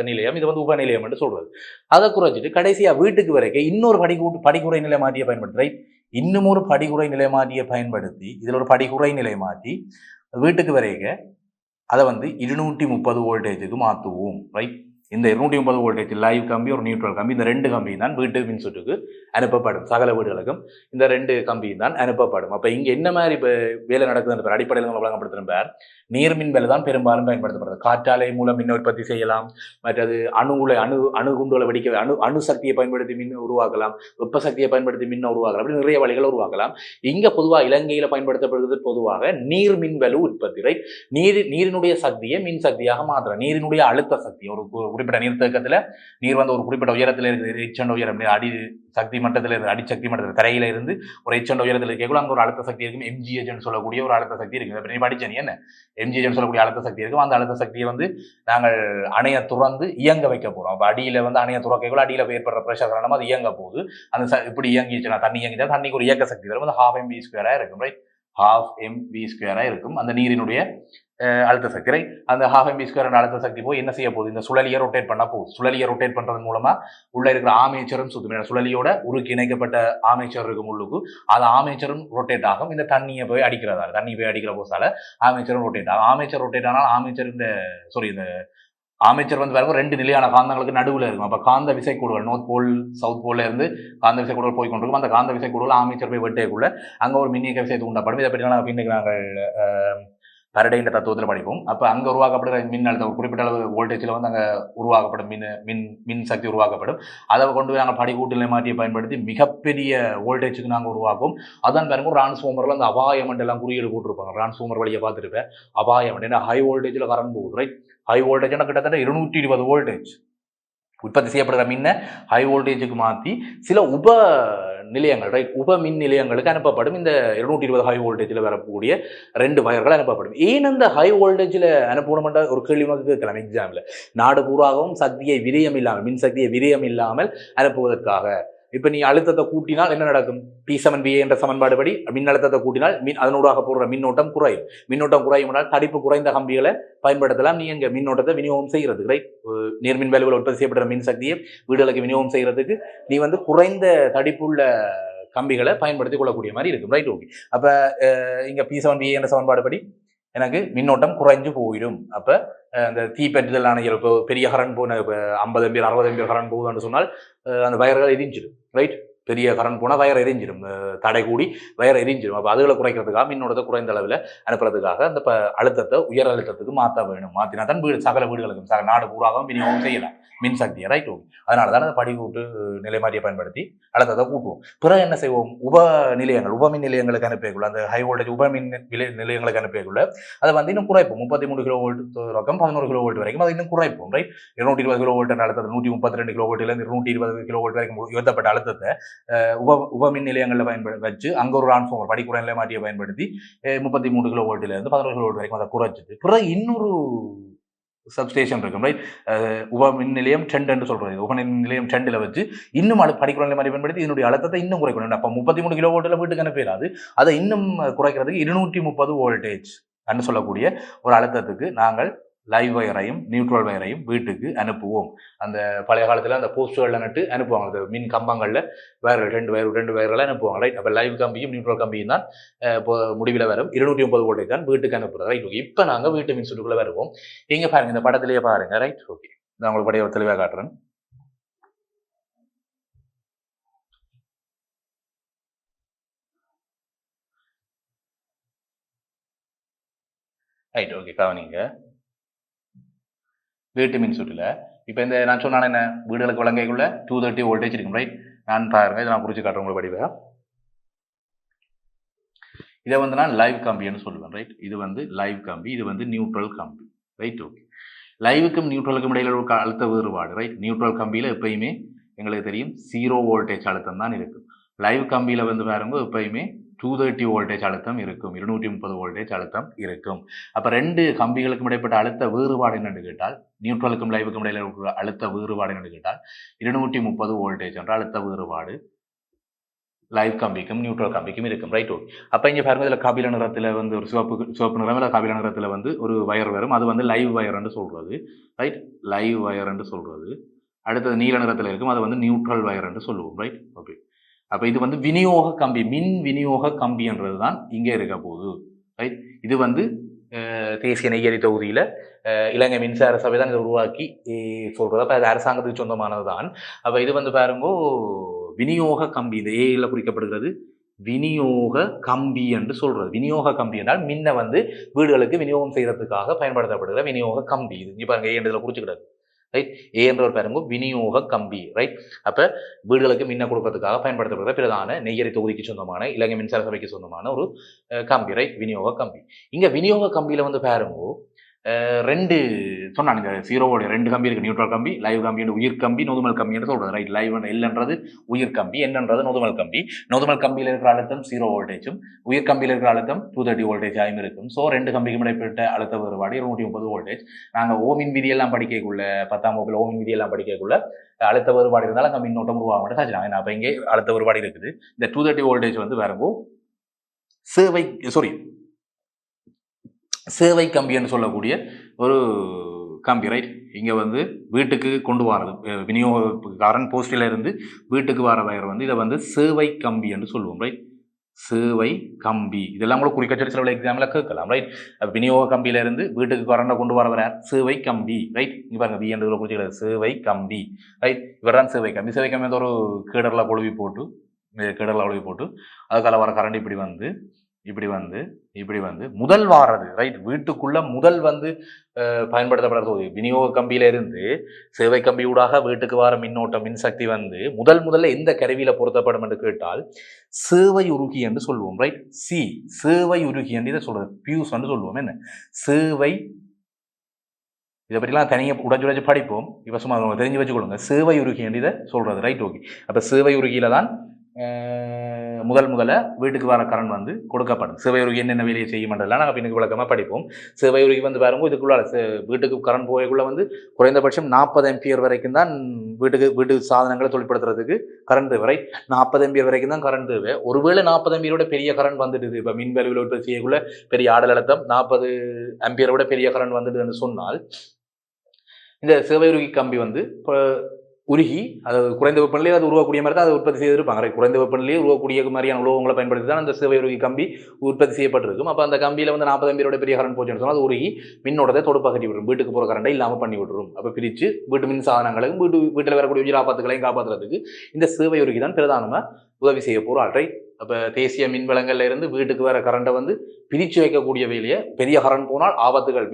[SPEAKER 2] நிலையம், இது உபநிலையம் என்று சொல்கிறது. அதை குறைச்சிட்டு கடைசியாக வீட்டுக்கு வரைக்கும் இன்னொரு படிகுறை நிலைமாற்றியை பயன்படுத்தி, ரைட்? இன்னும் ஒரு படிகுறை நிலைமாற்றியை பயன்படுத்தி இதில் ஒரு படிகுறை நிலைமாற்றி வீட்டுக்கு வரைக்க அதை 230 வோல்டேஜுக்கு மாற்றுவோம், ரைட்? இந்த 230 வோல்டேஜ் லைவ் கம்பி ஒரு நியூட்ரல் கம்பி, இந்த 2 கம்பியும் தான் வீட்டு மின்சுற்றுக்கு அனுப்பப்படும். சகல வீடுகளுக்கும் இந்த 2 கம்பியும் தான் அனுப்பப்படும். அப்போ இங்கே என்ன மாதிரி இப்போ வேலை நடக்குதுன்ற அடிப்படையில் வழங்கப்படுத்தின நீர்மின் வேலை தான் பெரும்பாலும் பயன்படுத்தப்படுறது. காற்றாலை மூலம் மின் உற்பத்தி செய்யலாம், மற்றது அணுகுண்டுகளை வெடிக்க அணுசக்தியை பயன்படுத்தி மின் உருவாக்கலாம், வெப்ப சக்தியை பயன்படுத்தி மின் உருவாக்கலாம், அப்படி நிறைய வழிகளை உருவாக்கலாம். இங்கே பொதுவாக இலங்கையில் பயன்படுத்தப்படுவது பொதுவாக நீர்மின் வலு உற்பத்தி. ரைட், நீரினுடைய சக்தியை மின் சக்தியாக மாத்திரம், நீரினுடைய அழுத்த சக்தி, ஒரு குறிப்பிட்ட நீர்த்தேக்கத்தில் நீர் வந்து ஒரு குறிப்பிட்ட உயரத்தில் இருக்குது, எச்சண்ட உயரம், அடி சக்தி மட்டத்தில் இருந்து அடிசக்தி மட்டத்தில் கரையில இருந்து ஒரு எச்சண்ட உயரத்தில் இருக்கக்குள்ள அங்கே ஒரு அழுத்த சக்தி இருக்கும், எம்ஜிஹெச்னு சொல்லக்கூடிய ஒரு அழுத்த சக்தி இருக்குது. நீ படிச்ச நீ என்ன எம்ஜிஹெச்னு சொல்லக்கூடிய அழுத்த சக்தி இருக்கும். அந்த அழுத்த சக்தியை வந்து நாங்கள் அணையை துறந்து இயங்க வைக்க போகிறோம். அப்போ அடியில் வந்து அணையை துறக்கக்குள்ள அடியில் ஏற்படுற ப்ரெஷர் காரணமாக அது இயங்க போகுது. அந்த இப்படி இயங்கிச்சுன்னா தண்ணி இயங்கிச்சா தண்ணிக்கு ஒரு இயக்க சக்தி வரும். அது 12 MV² இருக்கும். ரைட், 12 MV² இருக்கும் அந்த நீரினுடைய அழுத்த சக்தி. ரைட், அந்த 12 MV² அழுத்த சக்தி போய் என்ன செய்ய போகுது, இந்த சுழலியை ரொட்டேட் பண்ண போகுது. சுழலியை ரொட்டேட் பண்றது மூலமா உள்ள இருக்கிற ஆமேச்சரும் சுத்தம், சுழலியோட உருக்கு இணைக்கப்பட்ட ஆமேச்சர் இருக்கும் உள்ளுக்கு, அது ஆமேச்சரும் ரொட்டேட் ஆகும். இந்த தண்ணியை போய் அடிக்கிறதால, தண்ணி போய் அடிக்கிற போசால ஆமேச்சரும் ரொட்டேட் ஆகும். ஆமேச்சர் ரொட்டேட் ஆனால் இந்த ஆமேச்சர் வந்து பாருங்க 2 நிலையான காந்தங்களுக்கு நடுவில் இருக்கும். அப்போ காந்த விசைக்கூடுகள் நோர்த் போல் சவுத் போல்ல இருந்து காந்த விசைக்கூடுகள் போய் கொண்டிருக்கும். அந்த காந்த விசைக்கூடுகள் ஆமேச்சர் போய் வெட்டேக்குள்ள அங்கே ஒரு மின்னியக்க விசை தூண்டப்படும். இதை பற்றி பின்னுக்கு நாங்கள் பரடைன்ற தத்துவத்தில் படிப்போம். அப்போ அங்கே உருவாக்கப்படுற மின் அழுத்தம் குறிப்பிட்ட அளவு வோல்டேஜில் வந்து அங்கே உருவாக்கப்படும் மின் சக்தி உருவாக்கப்படும். அதை கொண்டு போய் நாங்கள் படிக்கூட்டு நிலைமாட்டியை பயன்படுத்தி மிகப்பெரிய வோல்டேஜுக்கு நாங்கள் உருவாக்கும். அதான் பாருங்க டிரான்ஸ்ஃபார்மரில் அந்த அபாயம் எல்லாம் குறியீடு போட்டிருப்பாங்க. டிரான்ஸ்ஃபார்மர் வழியை பார்த்துருப்பேன், அபாயம் ஏன்னா ஹை வோல்டேஜில் கரண்ட் போகுது. ரைட், ஹை வோல்டேஜ்னா கிட்டத்தட்ட 220 வோல்டேஜ் உற்பத்தி செய்யப்படுற மின்னை ஹை வோல்டேஜுக்கு மாற்றி சில உப நிலையங்கள், ரைட், உப மின் நிலையங்களுக்கு அனுப்பப்படும். இந்த 220 ஹை வோல்டேஜில் வரக்கூடிய 2 வயர்கள் அனுப்பப்படும். ஏன் அந்த ஹை வோல்டேஜில் அனுப்பணும்ன்ற ஒரு கேள்வி நமக்கு கேட்கலாம் எக்ஸாமில். நாடு பூராகவும் சக்தியை விரயம் இல்லாமல், மின் சக்தியை விரயம் இல்லாமல் அனுப்புவதற்காக. இப்போ நீ அழுத்தத்தை கூட்டினால் என்ன நடக்கும், P7VA என்ற சமன்பாடு படி மின் அழுத்தத்தை கூட்டினால் அதனூடாக போடுற மின்னோட்டம் குறையும். மின்னோட்டம் குறையும் தடிப்பு குறைந்த கம்பிகளை பயன்படுத்தலாம். நீ எங்க மின்னோட்டத்தை விநியோகம் செய்யறதுக்கு, ரைட், நீர்மின் வேலைகள் உற்பத்தி செய்யப்படுற மின் சக்தியை வீடுகளுக்கு விநியோகம் செய்யறதுக்கு நீ வந்து குறைந்த தடிப்புள்ள கம்பிகளை பயன்படுத்தி கொள்ளக்கூடிய மாதிரி இருக்கும். Right, okay. அப்போ இங்கே P7VA என்ற சமன்பாடு படி எனக்கு மின்னோட்டம் குறைஞ்சு போயிடும். அப்போ அந்த தீப்பெற்றுதல் ஆணைகள் இப்போ பெரிய கரண்ட் போன 50 MA 60 MA கரண்ட் போகுதுன்னு சொன்னால் அந்த வயர்கள் எரிஞ்சிடும். ரைட், பெரிய கரண்ட் போனால் வயர் எரிஞ்சிடும், தடை கூடி வயர் எரிஞ்சிடும். அப்போ அதுகளை குறைக்கிறதுக்காக மின்னோட்டத்தை குறைந்த அளவில் அனுப்புறதுக்காக அந்த அழுத்தத்தை உயர் அழுத்தத்துக்கு மாற்ற வேணும். மாற்றினா தான் சகல வீடுகளுக்கும் நாடு பூராகவும் விநியோகம் செய்யலாம் மின்சக்தியை. Right, okay. அதனால தான் அந்த படிக்கூட்டு நிலைமாட்டியை பயன்படுத்தி அழுத்தத்தை கூட்டுவோம். பிறகு என்ன செய்வோம், உப மின் நிலையங்களுக்கு அனுப்பிக்குள்ள அந்த ஹை வோல்டேஜ் உப மின் நிலையங்களுக்கு அனுப்பிக்குள்ள அதை வந்து இன்னும் குறைப்போம். 33 kV தொடக்கம் 11 kV வரைக்கும் அதை இன்னும் குறைப்போம். ரைட், 220 kV அழுத்தத்தை 132 kV 220 kV வரைக்கும் உயர்த்தப்பட்ட அழுத்தத்தை உப மின் நிலையங்களில் வச்சு அங்கே ஒரு டிரான்ஸ்ஃபார்மர் படிக்குறை நிலைமாட்டியை பயன்படுத்தி 33 kV இருந்து 11 kV வரைக்கும் அதை குறைச்சிட்டு பிறகு இன்னொரு சப்ஸ்டேஷன் இருக்கும். ரைட், உப மின் நிலையம் 10 என்று சொல்றது. உப மின் நிலையம் 10ல் வச்சு இன்னும் படிக்குறை நிலைமாட்டி பயன்படுத்தி இதனுடைய அழுத்தத்தை இன்னும் குறைக்கணும். அப்போ 33 kV வீட்டுக்கு அனுப்பிடாது, அதை இன்னும் குறைக்கிறதுக்கு 230 வோல்டேஜ் என்று சொல்லக்கூடிய ஒரு அழுத்தத்துக்கு நாங்கள் லைவ் வயரையும் நியூட்ரல் வயரையும் வீட்டுக்கு அனுப்புவோம். அந்த பழைய காலத்தில் அந்த போஸ்டுகளில் நட்டு அனுப்புவாங்க, அந்த மின் கம்பங்களில் வயர்கள் 2 வயர்களை அனுப்புவாங்க. ரைட், அப்போ லைவ் கம்பியும் நியூட்ரல் கம்பியும் தான் இப்போ முடிவில் வரும் 230 வோல்டேஜ் தான் வீட்டுக்கு அனுப்புறது. Right, okay. இப்போ நாங்கள் வீட்டு மின் சுற்றுக்குள்ளே வருவோம். இங்கே பாருங்க, இந்த படத்திலேயே பாருங்க. ரைட், ஓகே, நான் உங்களுக்கு படைய தெளிவாக காட்டுறேன். ரைட், ஓகே, கவனிங்க. வீட்டு மின் சுற்றில் இப்போ இந்த நான் சொன்னான என்ன வீடுகளுக்கு வழங்கைக்குள்ள 230 வோல்டேஜ் இருக்கும். ரைட், நான் பாருங்க, இதை நான் குறித்து காட்டுறேன் உங்களுக்கு படிவேன். இதை வந்து நான் லைவ் கம்பின்னு சொல்லுவேன். ரைட், இது வந்து லைவ் கம்பி, இது வந்து நியூட்ரல் கம்பி. Right, okay. லைவுக்கும் நியூட்ரலுக்கும் இடையில ஒரு அழுத்த வேறுபாடு. ரைட், நியூட்ரல் கம்பியில் எப்பயுமே எங்களுக்கு தெரியும் 0 வோல்டேஜ் அழுத்தம் தான் இருக்கும். லைவ் கம்பியில் வந்து பாருங்க எப்பயுமே 230 வோல்டேஜ் அழுத்தம் இருக்கும், 230 வோல்டேஜ் அழுத்தம் இருக்கும். அப்போ 2 கம்பிகளுக்கும் இடைப்பட்ட அழுத்த வேறுபாடு என்னென்னு கேட்டால், நியூட்ரலுக்கும் லைவுக்கும் இடையில இருக்கிற அழுத்த வேறுபாடு என்னென்னு கேட்டால் 230 வோல்டேஜ் என்ற அழுத்த வேறுபாடு லைவ் கம்பிக்கும் நியூட்ரல் கம்பிக்கும் இருக்கும். Right, okay. அப்போ இங்கே பாருங்க, இதில் கபில நிறத்தில் வந்து ஒரு சிவப்பு நிறம் இல்லை கபில நிறத்தில் வந்து ஒரு வயர் வரும், அது வந்து லைவ் வயர்ன்னு சொல்கிறது. ரைட், லைவ் வயர்ன்னு சொல்கிறது. அடுத்தது நீல நிறத்தில் இருக்கும், அது வந்து நியூட்ரல் வயர்ன்னு சொல்லுவோம். Right, okay. அப்போ இது வந்து விநியோக கம்பி, மின் விநியோக கம்பின்றது தான் இங்கே இருக்க போகுது. ரைட், இது வந்து தேசிய நெய்யரி தொகுதியில் இலங்கை மின்சார சபை தான் இதை உருவாக்கி சொல்கிறது. அப்போ அது அரசாங்கத்துக்கு சொந்தமானது தான். அப்போ இது வந்து பாருங்கோ விநியோக கம்பி, இந்த ஏயில் குறிக்கப்படுகிறது விநியோக கம்பி என்று சொல்றது. விநியோக கம்பி என்றால் மின்ன வந்து வீடுகளுக்கு விநியோகம் செய்யறதுக்காக பயன்படுத்தப்படுகிற விநியோக கம்பி. இது இங்க பாருங்க ஏன்றதுல குறிச்சுக்கிறது ரைட். ஏ என்ற ஒரு பாருங்க விநியோக கம்பி ரைட். அப்ப வீடுகளுக்கு மின்ன கொடுக்கறதுக்காக பயன்படுத்தப்படுகிற பிரதான நெய்யரி தொகுதிக்கு சொந்தமான இலங்கை மின்சார சபைக்கு சொந்தமான ஒரு கம்பி ரைட், விநியோக கம்பி. இங்க விநியோக கம்பியில வந்து பாருங்க ரெண்டு சொன்னானுங்க, ஜீரோவோட ரெண்டு கம்பி இருக்கு, நியூட்ரல் கம்பி, லைவ் கம்பி, உயிர் கம்பி, நொதுமல் கம்பி என்று சொல்றது ரைட். லைவ் எல்ன்றது உயிர் கம்பி, என்னன்றது நொதுமல் கம்பி. நொதுமல் கம்பியில் இருக்கிற அழுத்தம் 0 வோல்டேஜும் உயிர் கம்பியில் இருக்கிற அழுத்தம் 230 வோல்டேஜ் ஆயும் இருக்கும். ஸோ ரெண்டு கம்பிக்கும் இடைப்பட்ட அழுத்த வேறுபாடு 230 வோல்டேஜ். நாங்கள் ஓமின் விதியெல்லாம் படிக்கக்குள்ள 10ஆம் வகுப்பில் ஓமின் விதியெல்லாம் படிக்கக்குள்ள அழுத்த வேறுபாடு இருந்தாலும் அங்கே மின்னோட்டம் உருவாக மாட்டேன் சாச்சினாங்க. அப்போ இங்கே அழுத்த வேறுபாடு இருக்குது. இந்த 230 வோல்டேஜ் வந்து வேறங்கோ சேவை கம்பி என்று சொல்லக்கூடிய ஒரு கம்பி ரைட். இங்கே வந்து வீட்டுக்கு கொண்டு வரது விநியோகக்காரன் போஸ்டில் இருந்து வீட்டுக்கு வர வயர் வந்து இதை வந்து சேவை கம்பி என்று சொல்லுவோம் ரைட். சேவை கம்பி இதெல்லாம் கூட குறிக்க சில எக்ஸாம்பிள் கேட்கலாம் ரைட். விநியோக கம்பியில இருந்து வீட்டுக்கு கரண்டை கொண்டு வர சேவை கம்பி ரைட். இங்க பாருங்க பி என்று குறிச்சிக்கிறது சேவை கம்பி ரைட். இவர் தான் சேவை கம்பி. சேவை கம்பி வந்து ஒரு கேடர்ல கொழுவி போட்டு அதுக்கால வர கரண்ட் இப்படி வந்து முதல் வாரது ரைட். வீட்டுக்குள்ள முதல் வந்து பயன்படுத்தப்படுறது விநியோக கம்பியில இருந்து சேவை கம்பியூடாக வீட்டுக்கு வர மின்னோட்டம் மின்சக்தி வந்து முதல்ல எந்த கருவியில பொருத்தப்படும் என்று கேட்டால் சேவை உருகி என்று சொல்லுவோம் ரைட். சேவை உருகி என்று இதை சொல்றது பியூஸ் என்று சொல்லுவோம். என்ன சேவை, இதை பற்றிலாம் தனியாக உடஞ்சு படிப்போம். இப்போ சும்மா தெரிஞ்சு வச்சுக்கொள்ளுங்க. சேவை உருகி என்று இதை சொல்றது ரைட். ஓகே. அப்ப சேவை உருகியில தான் முதல்ல வீட்டுக்கு வர கரண்ட் வந்து கொடுக்கப்படும். சேவையுருகி என்னென்ன வேலையை செய்யும்ன்றதெல்லாம் நாங்கள் பின்னுக்கு விளக்கமாக படிப்போம். சேவையுருகி வந்து பாருங்க இதுக்குள்ள வீட்டுக்கு கரண்ட் போயக்குள்ள வந்து குறைந்தபட்சம் 40 ஆம்பியர் வரைக்கும் தான் வீட்டு சாதனங்களை தொழிற்படுத்துறதுக்கு கரண்ட் தேவை ரைட். 40 ஆம்பியர் வரைக்கும் தான் கரண்ட் தேவை. ஒருவேளை 40 ஆம்பியரோட பெரிய கரண்ட் வந்துடுது, இப்போ மின் வலுவில் உற்பத்தி செய்யக்குள்ள பெரிய ஆடல் அழுத்தம் 40 ஆம்பியரோட பெரிய கரண்ட் வந்துடுதுன்னு சொன்னால் இந்த சேவையுருகி கம்பி வந்து இப்போ உருகி அதாவது குறைந்த வெப்பநிலையே அது உருவக்கூடிய மாதிரி தான் அதை உற்பத்தி செய்திருப்பாங்க. குறைந்த வெப்பநிலையே உருவக்கூடிய மாதிரியான உலோகங்களை பயன்படுத்தி தான் அந்த சேவையுருகி கம்பி உற்பத்தி செய்யப்பட்டிருக்கும். அப்போ அந்த கம்பியில் வந்து 40 ஆம்பியரோட பெரிய கரண்ட் போச்சுன்னு சொன்னால் அது உருகி மின்னோட்டத்தை தொடுப்பாக கட்டி விட்டுரும், வீட்டுக்கு போகிற கரண்டை இல்லாமல் பண்ணி விட்டுரும். அப்போ பிரித்து வீட்டு மின் சாதனங்களையும் வீட்டில் வரக்கூடிய உயிராபத்துகளையும் காப்பாற்றுறதுக்கு இந்த சேவையுருகி தான் பிரதானமாக உதவி செய்ய போகிற ஆள் ரைட். அப்போ தேசிய மின் வளங்கள்ல இருந்து வீட்டுக்கு வர கரண்டை வந்து பிரித்து வைக்கக்கூடிய வேலையை, பெரிய கரண்ட் போனால்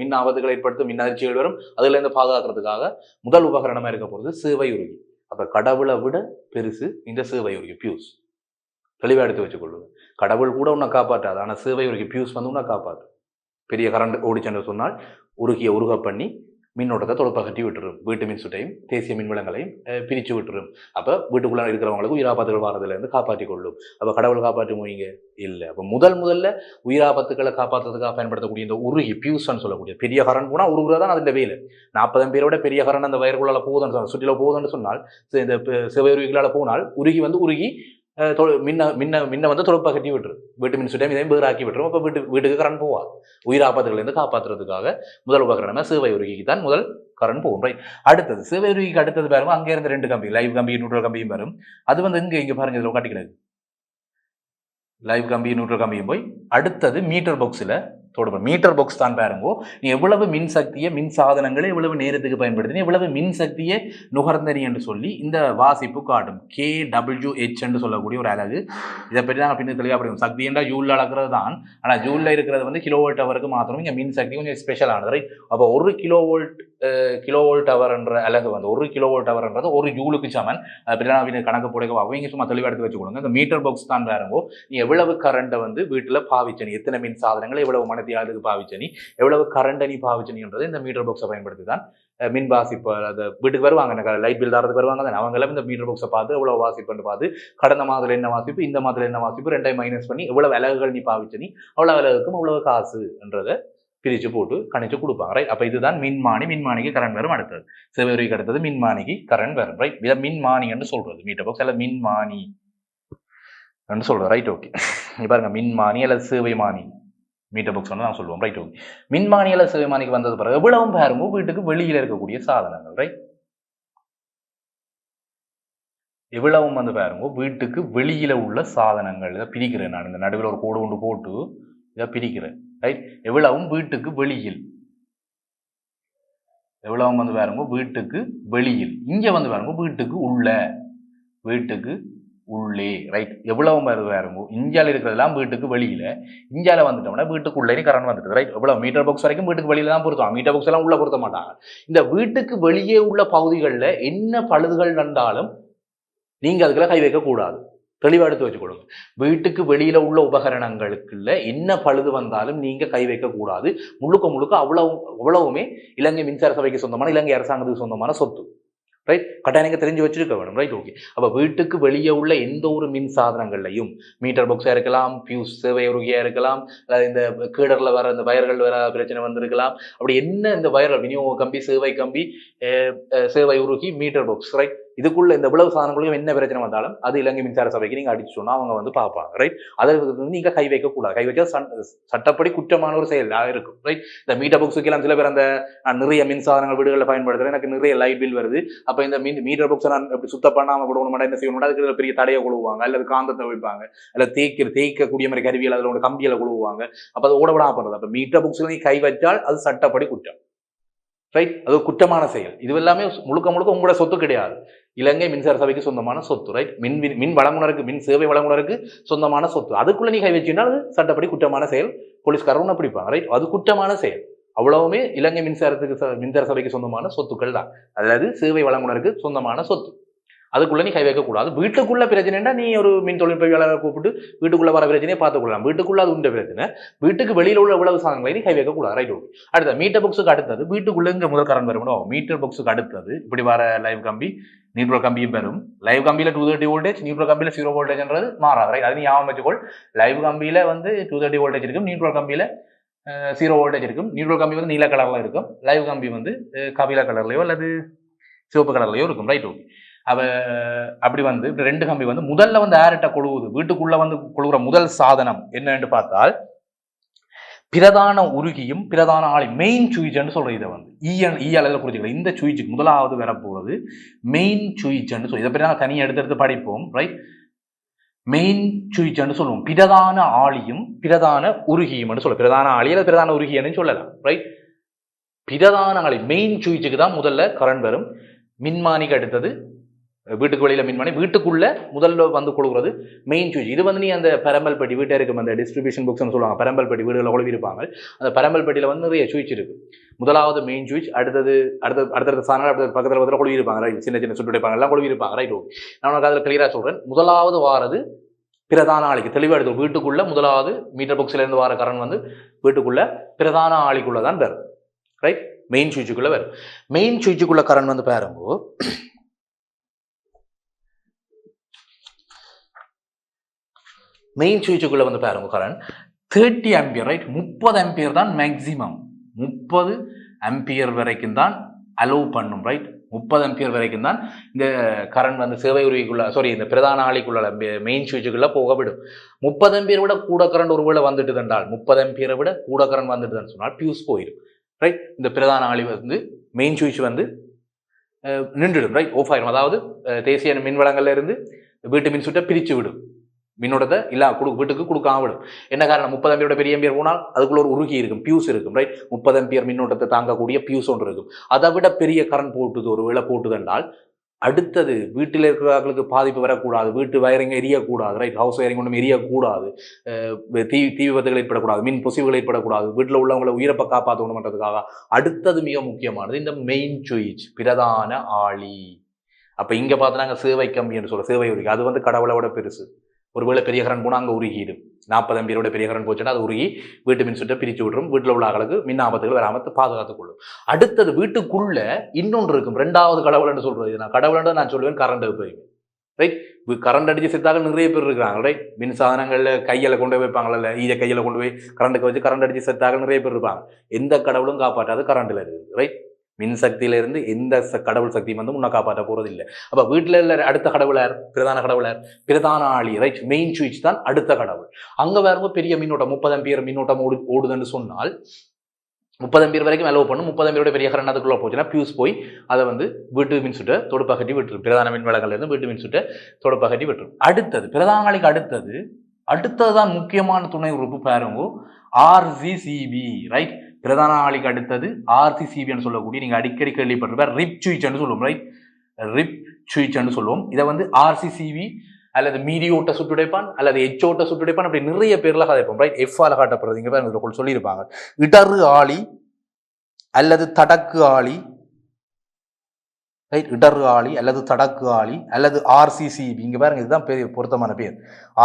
[SPEAKER 2] மின் ஆபத்துகள் ஏற்படுத்தும், மின் அதிர்ச்சிகள் வரும், அதுலேருந்து பாதுகாக்கிறதுக்காக முதல் உபகரணமாக இருக்க போகிறது சேவையுருகி. அப்போ கடவுளை விட பெருசு இந்த சேவையுருகி பியூஸ். தெளிவாக எடுத்து வச்சுக்கொள்ளுங்க. கடவுள் கூட உன்னை காப்பாற்றாது, ஆனால் சேவையுருகி பியூஸ் வந்து உன்னை காப்பாற்று. பெரிய கரண்ட் ஓடிச்சென்று சொன்னால் உருக பண்ணி மின்னோட்டத்தை தொடுப்பாக கட்டி விட்டுரும், வீட்டு மின் சுட்டையும் தேசிய மின் வளங்களையும் பிரித்து விட்டுரும். அப்போ வீட்டுக்குள்ளே இருக்கிறவங்களுக்கு உயிராபத்துகள் வாரதுலேருந்து காப்பாற்றி கொள்ளும். அப்போ கடவுள் காப்பாற்றி முடியுங்க இல்லை. அப்போ முதல்ல உயிராபத்துக்களை காப்பாற்றுறதுக்காக பயன்படுத்தக்கூடிய இந்த உருகி பியூஸ்ன்னு சொல்லக்கூடிய பெரிய கரண்ட் போனால் உருகுறதான் அதில் வேலை. 40 பேரோட பெரிய கரண்ட் அந்த வயர்க்குள்ளால் போகுதுன்னு சுற்றில போகுதுன்னு சொன்னால் இந்த சிவயுருகிகளால் போனால் உருகி மின்ன வந்து தொடுப்பாக கட்டி விட்டுரும், வீட்டு மின் சுட்டையும் இதையும் பேராக்கி விட்டுரும். அப்போ வீட்டுக்கு கரண்ட் போவாது. உயிராபத்துகள்லேருந்து காப்பாற்றுறதுக்காக முதல் உபகரணமாக சேவையுருகிக்கு தான் முதல் கரண்ட் போகும் ரைட். அடுத்தது சேவையுருகிக்கு அடுத்தது பாருங்க, அங்கே இருந்து 2 கம்பி, லைவ் கம்பி நியூட்ரல் கம்பியும் வரும். அது வந்து இங்கே பாருங்க இதில் காட்டிக்கிறது லைவ் கம்பி நியூட்ரல் கம்பியும் போய் அடுத்தது மீட்டர் பாக்ஸில் தொடரும். மீட்டர் பாக்ஸ் தான் பாருங்கோ நீ எவ்வளவு மின் சக்தியை மின் சாதனங்களை எவ்வளவு நேரத்துக்கு பயன்படுத்தி எவ்வளவு மின் சக்தியை நுகர்ந்தனி என்று சொல்லி இந்த வாசிப்பு காட்டும். KWH என்று சொல்லக்கூடிய ஒரு அலகு. இதை பற்றி நாங்கள் பின்ன தெளிவாக படிக்கும். சக்தி என்றால் ஜூலில் அளக்கிறது தான், ஆனால் ஜூலில் இருக்கிறது வந்து கிலோவோல்ட் ஹவருக்கு மாத்திரம். இங்கே மின் சக்தி கொஞ்சம் ஸ்பெஷலானது ரைட். அப்போ 1 கிலோவோல்ட் ஹவர் என்ற அலகு வந்து 1 கிலோவோல்ட் ஹவர்ன்றது 1 ஜூலுக்கு சமன். அப்படி நான் கணக்கு போடுங்க அவங்க சும்மா தெளிவாக எடுத்து வச்சுக்கொடுங்க. இந்த மீட்டர் பாக்ஸ் தான் பாருங்கோ நீ எவ்வளவு கரண்டை வந்து வீட்டில் பாவிச்சனி, எத்தனை மின் சாதனங்களை எவ்வளவு மனத்தியாளுக்கு பாவிச்சனி, எவ்வளவு கரண்டை நீ பாவிச்சனின்றது இந்த மீட்டர் பாக்ஸை பயன்படுத்தி தான் மின் வாசிப்பு. அதை வீட்டுக்கு வருவாங்க, லைட் பில் தரதுக்கு வருவாங்க, அவங்க எல்லாம் இந்த மீட்டர் பாக்ஸை பார்த்து எவ்வளவு வாசிப்புன்னு பார்த்து கடந்த மாதத்துல என்ன வாசிப்பு இந்த மாதத்துல என்ன வாசிப்பு ரெண்டையும் மைனஸ் பண்ணி எவ்வளவு அலகுகள் நீ பாவிச்சனி அவ்வளவு அலகுக்கும் அவ்வளவு காசு என்றதை பிரித்து போட்டு கணிச்சு கொடுப்பாங்க ரைட். அப்போ இதுதான் மின்மானிக்கு கரண்ட் வரும். அடுத்தது சேவையுருகிக்கு அடுத்தது மின்மானிக்கு கரண்ட் வரும் ரைட். இதை மின்மானி என்று சொல்றது. மீட்டர் பாக்ஸ் அல்ல மின்மானி என்று சொல்றது ரைட். ஓகே. பாருங்க மின்மானி அல்லது சேவைமானி மீட்டர் பாக்ஸ் நான் சொல்லுவோம் ரைட். ஓகே. மின்மானி அல்லது சேவைமானிக்கு வந்தது பிறகு எவ்வளவும் பாருங்க வீட்டுக்கு வெளியில இருக்கக்கூடிய சாதனங்கள் ரைட். எவ்வளவும் வந்து பாருங்க வீட்டுக்கு வெளியில உள்ள சாதனங்கள். இதை பிரிக்கிறேன் நான், இந்த நடுவில் ஒரு கோடு கொண்டு போட்டு இதை பிரிக்கிறேன். ரைட். எவ்வளவும் வீட்டுக்கு வெளியில், எவ்வளவும் வந்து பாருங்க வீட்டுக்கு வெளியில். இங்க வந்து பாருங்க வீட்டுக்கு உள்ள, வீட்டுக்கு உள்ளே. ரைட். எவ்வளவு பாருங்க இஞ்சால இருக்கிறதெல்லாம் வீட்டுக்கு வெளியில, இஞ்சால வந்துட்டோம்னா வீட்டுக்குள்ளே கரண்ட் வந்துட்டு. ரைட். எவ்வளவு மீட்டர் பாக்ஸ் வரைக்கும் வீட்டுக்கு வெளியில தான் பொருத்துவாங்க, மீட்டர் பாக்ஸ் எல்லாம் உள்ள பொருத்த மாட்டாங்க. இந்த வீட்டுக்கு வெளியே உள்ள பகுதிகளில் என்ன பழுதுகள் வந்தாலும் நீங்க அதுக்குள்ள கை வைக்க கூடாது. தெளிவா எடுத்து வச்சுக்கொள்ளுங்க. வீட்டுக்கு வெளியில உள்ள உபகரணங்களுக்குள்ள என்ன பழுது வந்தாலும் நீங்க கை வைக்க கூடாது. முழுக்க முழுக்க அவ்வளவுமே இலங்கை மின்சார சபைக்கு சொந்தமான, இலங்கை அரசாங்கத்துக்கு சொந்தமான சொத்து. ரைட். கட்டாயம் நீங்க தெரிஞ்சு வச்சிருக்க வேணும். ரைட். ஓகே. அப்ப வீட்டுக்கு வெளியே உள்ள எந்த ஒரு மின் சாதனங்கள்லையும், மீட்டர் பாக்ஸா இருக்கலாம், பியூஸ் சேவை உருகியா இருக்கலாம், இந்த கீடர்ல வர இந்த வயர்கள் வர பிரச்சனை வந்திருக்கலாம். அப்படி என்ன இந்த வயர்கள், விநியோக கம்பி, சேவை கம்பி, சேவை உருகி, மீட்டர் பாக்ஸ், ரைட், இதுக்குள்ள இந்த இவ்வளவு சாதனங்களுக்கும் என்ன பிரச்சனை வந்தாலும் அது இலங்கை மின்சார சபைக்கு நீங்க அடிச்சு சொன்னா அவங்க வந்து பார்ப்பாங்க. ரைட். அதை நீங்க கை வைக்க கூடாது. கை வச்சா சட்டப்படி குற்றமான ஒரு செயலாக இருக்கும். ரைட். இந்த மீட்டர் பாக்ஸுக்கு எல்லாம் சில பேர் அந்த நிறைய மின்சாதனங்கள் வீடுகளில் பயன்படுத்துறேன், எனக்கு நிறைய லைட் பில் வருது, அப்ப இந்த மீட்டர் பாக்ஸை நான் இப்படி சுத்தம் பண்ணாம கூட ஒன்று என்ன செய்யணும், அதுக்கு பெரிய தடையை கொழுவாங்க, அல்லது காந்தத்தை வைப்பாங்க, அல்லது தேய்க்கக்கூடிய மாதிரி கருவியில் அதில் ஒன்று கம்பியில கொழுவாங்க. அப்ப அதை ஓட விடாம பண்ணுறது. அப்ப மீட்டர் பாக்ஸுக்கு நீ கை வச்சால் அது சட்டப்படி குற்றம். ரைட். அது குற்றமான செயல். இது எல்லாமே முழுக்க முழுக்க உங்களோட சொத்து கிடையாது, இலங்கை மின்சார சபைக்கு சொந்தமான சொத்து. ரைட். மின் வழங்குனருக்கு, மின் சேவை வழங்குனருக்கு சொந்தமான சொத்து. அதுக்குள்ள நீ கை வச்சுன்னா அது சட்டப்படி குற்றமான செயல், போலீஸ்காரன் பிடிப்பாங்க. ரைட். அது குற்றமான செயல். அவ்வளவுமே இலங்கை மின்சார சபைக்கு சொந்தமான சொத்துக்கள் தான், அதாவது சேவை வழங்குனருக்கு சொந்தமான சொத்து. அதுக்குள்ள நீ கை வைக்க கூடாது. வீட்டுக்குள்ள பிரச்சனைனா நீ ஒரு மின் தொழில்நுட்பவியலாளரை கூப்பிட்டு வீட்டுக்குள்ள வர பிரச்சனையை பார்த்துக்கொள்ளலாம். வீட்டுக்குள்ள அது உண்ட பிரச்சனை, வீட்டுக்கு வெளியில உள்ள உழவு சாதனங்களை நீ கை வைக்க கூடாது. ரைட். ஓகே. அடுத்த மீட்டர் பாக்ஸுக்கு அடுத்தது வீட்டுக்குள்ள இங்க முதல் கரண்ட் வரும். மீட்டர் பாக்ஸுக்கு அடுத்தது இப்படி வர லைவ் கம்பி, நியூட்ரல் கம்பியும் பெறும். லைவ் கம்பியில 230 வோல்டேஜ், நியூட்ரல் கம்பியில 0 வோல்டேஜ்ன்றது மாறாது. ரைட். அது நீ ஞாபகம் வச்சுக்கொள். லைவ் கம்பியில வந்து 230 வோல்டேஜ் இருக்கும், நியூட்ரல் கம்பியில 0 வோல்டேஜ் இருக்கும். நியூட்ரல் கம்பி வந்து நீல கலர்ல இருக்கும், லைவ் கம்பி வந்து கபில கலர்லயோ அல்லது சிவப்பு கலர்லயோ இருக்கும். ரைட். ஓகே. அப்படி வந்து ரெண்டு கம்பி வந்து முதல்ல வந்து ஏர்ட்ட கொழுவுது. வீட்டுக்குள்ள வந்து கொழுவுற முதல் சாதனம் என்னன்னு பார்த்தால் பிரதான உருகியும் பிரதான ஆளி, மெயின் சுவிட்ச் சொல்ற. இதை வந்து அளவில் குறிச்சிக்கலாம். இந்த சுவிட்சுக்கு முதலாவது வரப்போவது மெயின் சுவிட்ச் சொல்லி, இதை பற்றி நாங்கள் தனியாக எடுத்து படிப்போம். ரைட். மெயின் சுவிட்ச் சொல்லுவோம். பிரதான ஆளியும் பிரதான உருகியும் சொல்ல, பிரதான ஆளி அல்லது பிரதான உருகியன்னு சொல்லலாம். ரைட். பிரதான ஆளி மெயின் சுவிட்சுக்கு தான் முதல்ல கரண்ட் வரும். மின்மானிக்கு அடுத்தது வீட்டுக்கு வெளியில மின்மானி, வீட்டுக்குள்ள முதல்ல வந்து கொடுக்குறது மெயின் சுவிட்ச். இது வந்து நீ அந்த பரம்பல் பெட்டி, வீட்டை இருக்கும் அந்த டிஸ்ட்ரிபியூஷன் புக்ஸ்னு சொல்லுவாங்க, பரம்பல் பெட்டி வீடுகளில் கொழுவி இருப்பாங்க. அந்த பரம்பல் பெட்டியில வந்து நிறைய சுவிட்ச் இருக்கு. முதலாவது மெயின் சுவிட்ச், அடுத்தடுத்த சாதனங்கள் அடுத்த பக்கத்தில் கொழுவி இருப்பாங்க. சின்ன சின்ன சுட்டுடைப்பாங்க எல்லாம் கொழுவி இருப்பாங்க. ரைட். ஓகே. நான் உனக்கு அதில் கிளியரா சொல்றேன். முதலாவது வாரது பிரதான ஆளிக்கு தெளிவாக எடுத்து, வீட்டுக்குள்ள முதலாவது மீட்டர் பாக்ஸ்ல இருந்து வார கரண்ட் வந்து வீட்டுக்குள்ள பிரதான ஆளிக்குள்ள தான் வரும். ரைட். மெயின் சுவிட்சுக்குள்ள வரும். மெயின் சுவிட்சுக்குள்ள கரண்ட் வந்து பாருங்க, மெயின் சுவிட்சுக்குள்ள வந்து பாருங்க கரண்ட் 30 ஆம்பியர். ரைட். 30 ஆம்பியர் தான் மேக்சிமம், 30 ஆம்பியர் வரைக்கும் தான் அலோவ் பண்ணும். ரைட். 30 ஆம்பியர் வரைக்கும் தான் இந்த கரண்ட் வந்து சேவை உருவிக்குள்ள, இந்த பிரதான ஆளிக்குள்ள மெயின் சுவிட்சுக்குள்ள போக விடும். 30 ஆம்பியர் விட கூட கரண்ட் ஒருவேளை வந்துட்டு தந்தால், 30 ஆம்பியரை விட கூட கரண்ட் வந்துட்டு சொன்னால் பியூஸ் போயிடும். ரைட். இந்த பிரதான ஆளி வந்து மெயின் சுவிட்ச் வந்து நின்றுடும். ரைட். ஆஃப் ஆயிடும். அதாவது தேசிய மின் வளங்கள்ல இருந்து வீட்டு மின் சுட்டை பிரிச்சு விடும், மின்னோட்டத்தை வீட்டுக்கு கொடுக்காம விடும். என்ன காரணம்? 30 ஆம்பியரோட பெரிய ஆம்பியர் போனால் அதுக்குள்ள ஒரு உருகி இருக்கும், பியூஸ் இருக்கும். ரைட். 30 ஆம்பியர் மின்னோட்டத்தை தாங்கக்கூடிய பியூஸ் ஒன்று இருக்கும். அதை விட பெரிய கரண்ட் போட்டுது, ஒரு வேளை போட்டுதென்றால் அடுத்தது வீட்டில் இருக்கிறவர்களுக்கு பாதிப்பு வரக்கூடாது, வீட்டு வயரிங் எரியக்கூடாது. ரைட். ஹவுஸ் வயரிங் ஒன்றும் எரியக்கூடாது, தீ விபத்துகள் ஏற்படக்கூடாது, மின் பொசிவுகள் ஏற்படக்கூடாது, வீட்டில் உள்ளவங்களை உயிரப்ப காப்பாற்றணுன்றதுக்காக அடுத்தது மிக முக்கியமானது இந்த மெயின் சுவிட்ச், பிரதான ஆளி. அப்ப இங்க பார்த்தா சேவை கம்பி என்று சொல்ல, சேவை உருகி, அது வந்து கடவுளோட பெருசு. ஒருவேளை பெரிய கரண்ட் போனால் அங்கே உருகிடும். 40 ஆம்பியரோட பெரிய கரண்ட் போச்சுன்னா அது உருகி வீட்டு மின் சுற்றை பிரித்து விட்டுரும், வீட்டில் உள்ள ஆளுக்கு மின் ஆபத்துகள் வராமல் பாதுகாத்துக் கொள்ளும். அடுத்தது வீட்டுக்குள்ள இன்னொன்று இருக்கும், ரெண்டாவது கடவுள் என்று சொல்றது. நான் கடவுள் நான் சொல்லுவேன் கரண்ட் போய். ரைட். கரண்ட் அடிச்சு செத்தாக நிறைய பேர் இருக்கிறாங்க. ரைட். மின் சாதனங்கள்ல கையில கொண்டு வைப்பாங்கல்ல, கையில கொண்டு போய் கரண்ட்டுக்கு வச்சு கரண்ட் அடிச்சு செத்தாக நிறைய பேர் இருப்பாங்க. எந்த கடவுளும் காப்பாற்றாது கரண்ட்ல இருக்குது. ரைட். மின் சக்தியிலிருந்து எந்த கடவுள் சக்தி வந்து முன்ன காப்பாற்ற போறது இல்லை. அப்ப வீட்டுல இல்ல அடுத்த கடவுளார், பிரதான கடவுளார், பிரதான ஆளி. ரைட். மெயின் சுவிட்ச் தான் அடுத்த கடவுள். அங்க வேற பெரிய மின்னோட்டம் 30 ஆம்பியர் மின்னோட்டம் ஓடுதுன்னு சொன்னால் 30 ஆம்பியர் வரைக்கும் அலோவ் பண்ணும். 30 ஆம்பியரோட பெரிய கரண்ட் அதுக்குள்ள போச்சுன்னா பியூஸ் போய் அதை வந்து வீட்டு மின் சுட்டை தொடுப்பகட்டி விட்டுரும். பிரதான மின் வளங்கள்ல இருந்து வீட்டு மின் சுட்டை தொடுப்பகட்டி விட்டுரும். அடுத்தது பிரதான ஆளிக்கு அடுத்ததுதான் முக்கியமான துணை உறுப்பு பாருங்க, ஆர்சிசிபி ரைட். பிரதான ஆளிக்கு அடுத்தது ஆர்சிசிபின்னு சொல்லக்கூடிய நீங்க அடிக்கடி கேள்விப்பட்டிருப்ப ரிப் சுவிட்ச்னு சொல்லுவோம் ரைட். ரிப் சுவிட்ச்னு சொல்லுவோம். இதை வந்து ஆர்சிசிபி அல்லது மீடியோட்ட சுட்டுடைப்பான் அல்லது எச்சோட்ட சுட்டுடைப்பான் அப்படி நிறைய பேர்ல கதைப்போம் ரைட். எஃப்ஆல காட்டப்படுறது இங்க சொல்லியிருப்பாங்க. இடறு ஆளி அல்லது தடக்கு ஆளி ரைட். இடறு ஆளி அல்லது தடக்கு ஆளி அல்லது ஆர்சிசிபி. இங்க பாருங்க இதுதான் பெரிய பொருத்தமான பேர்.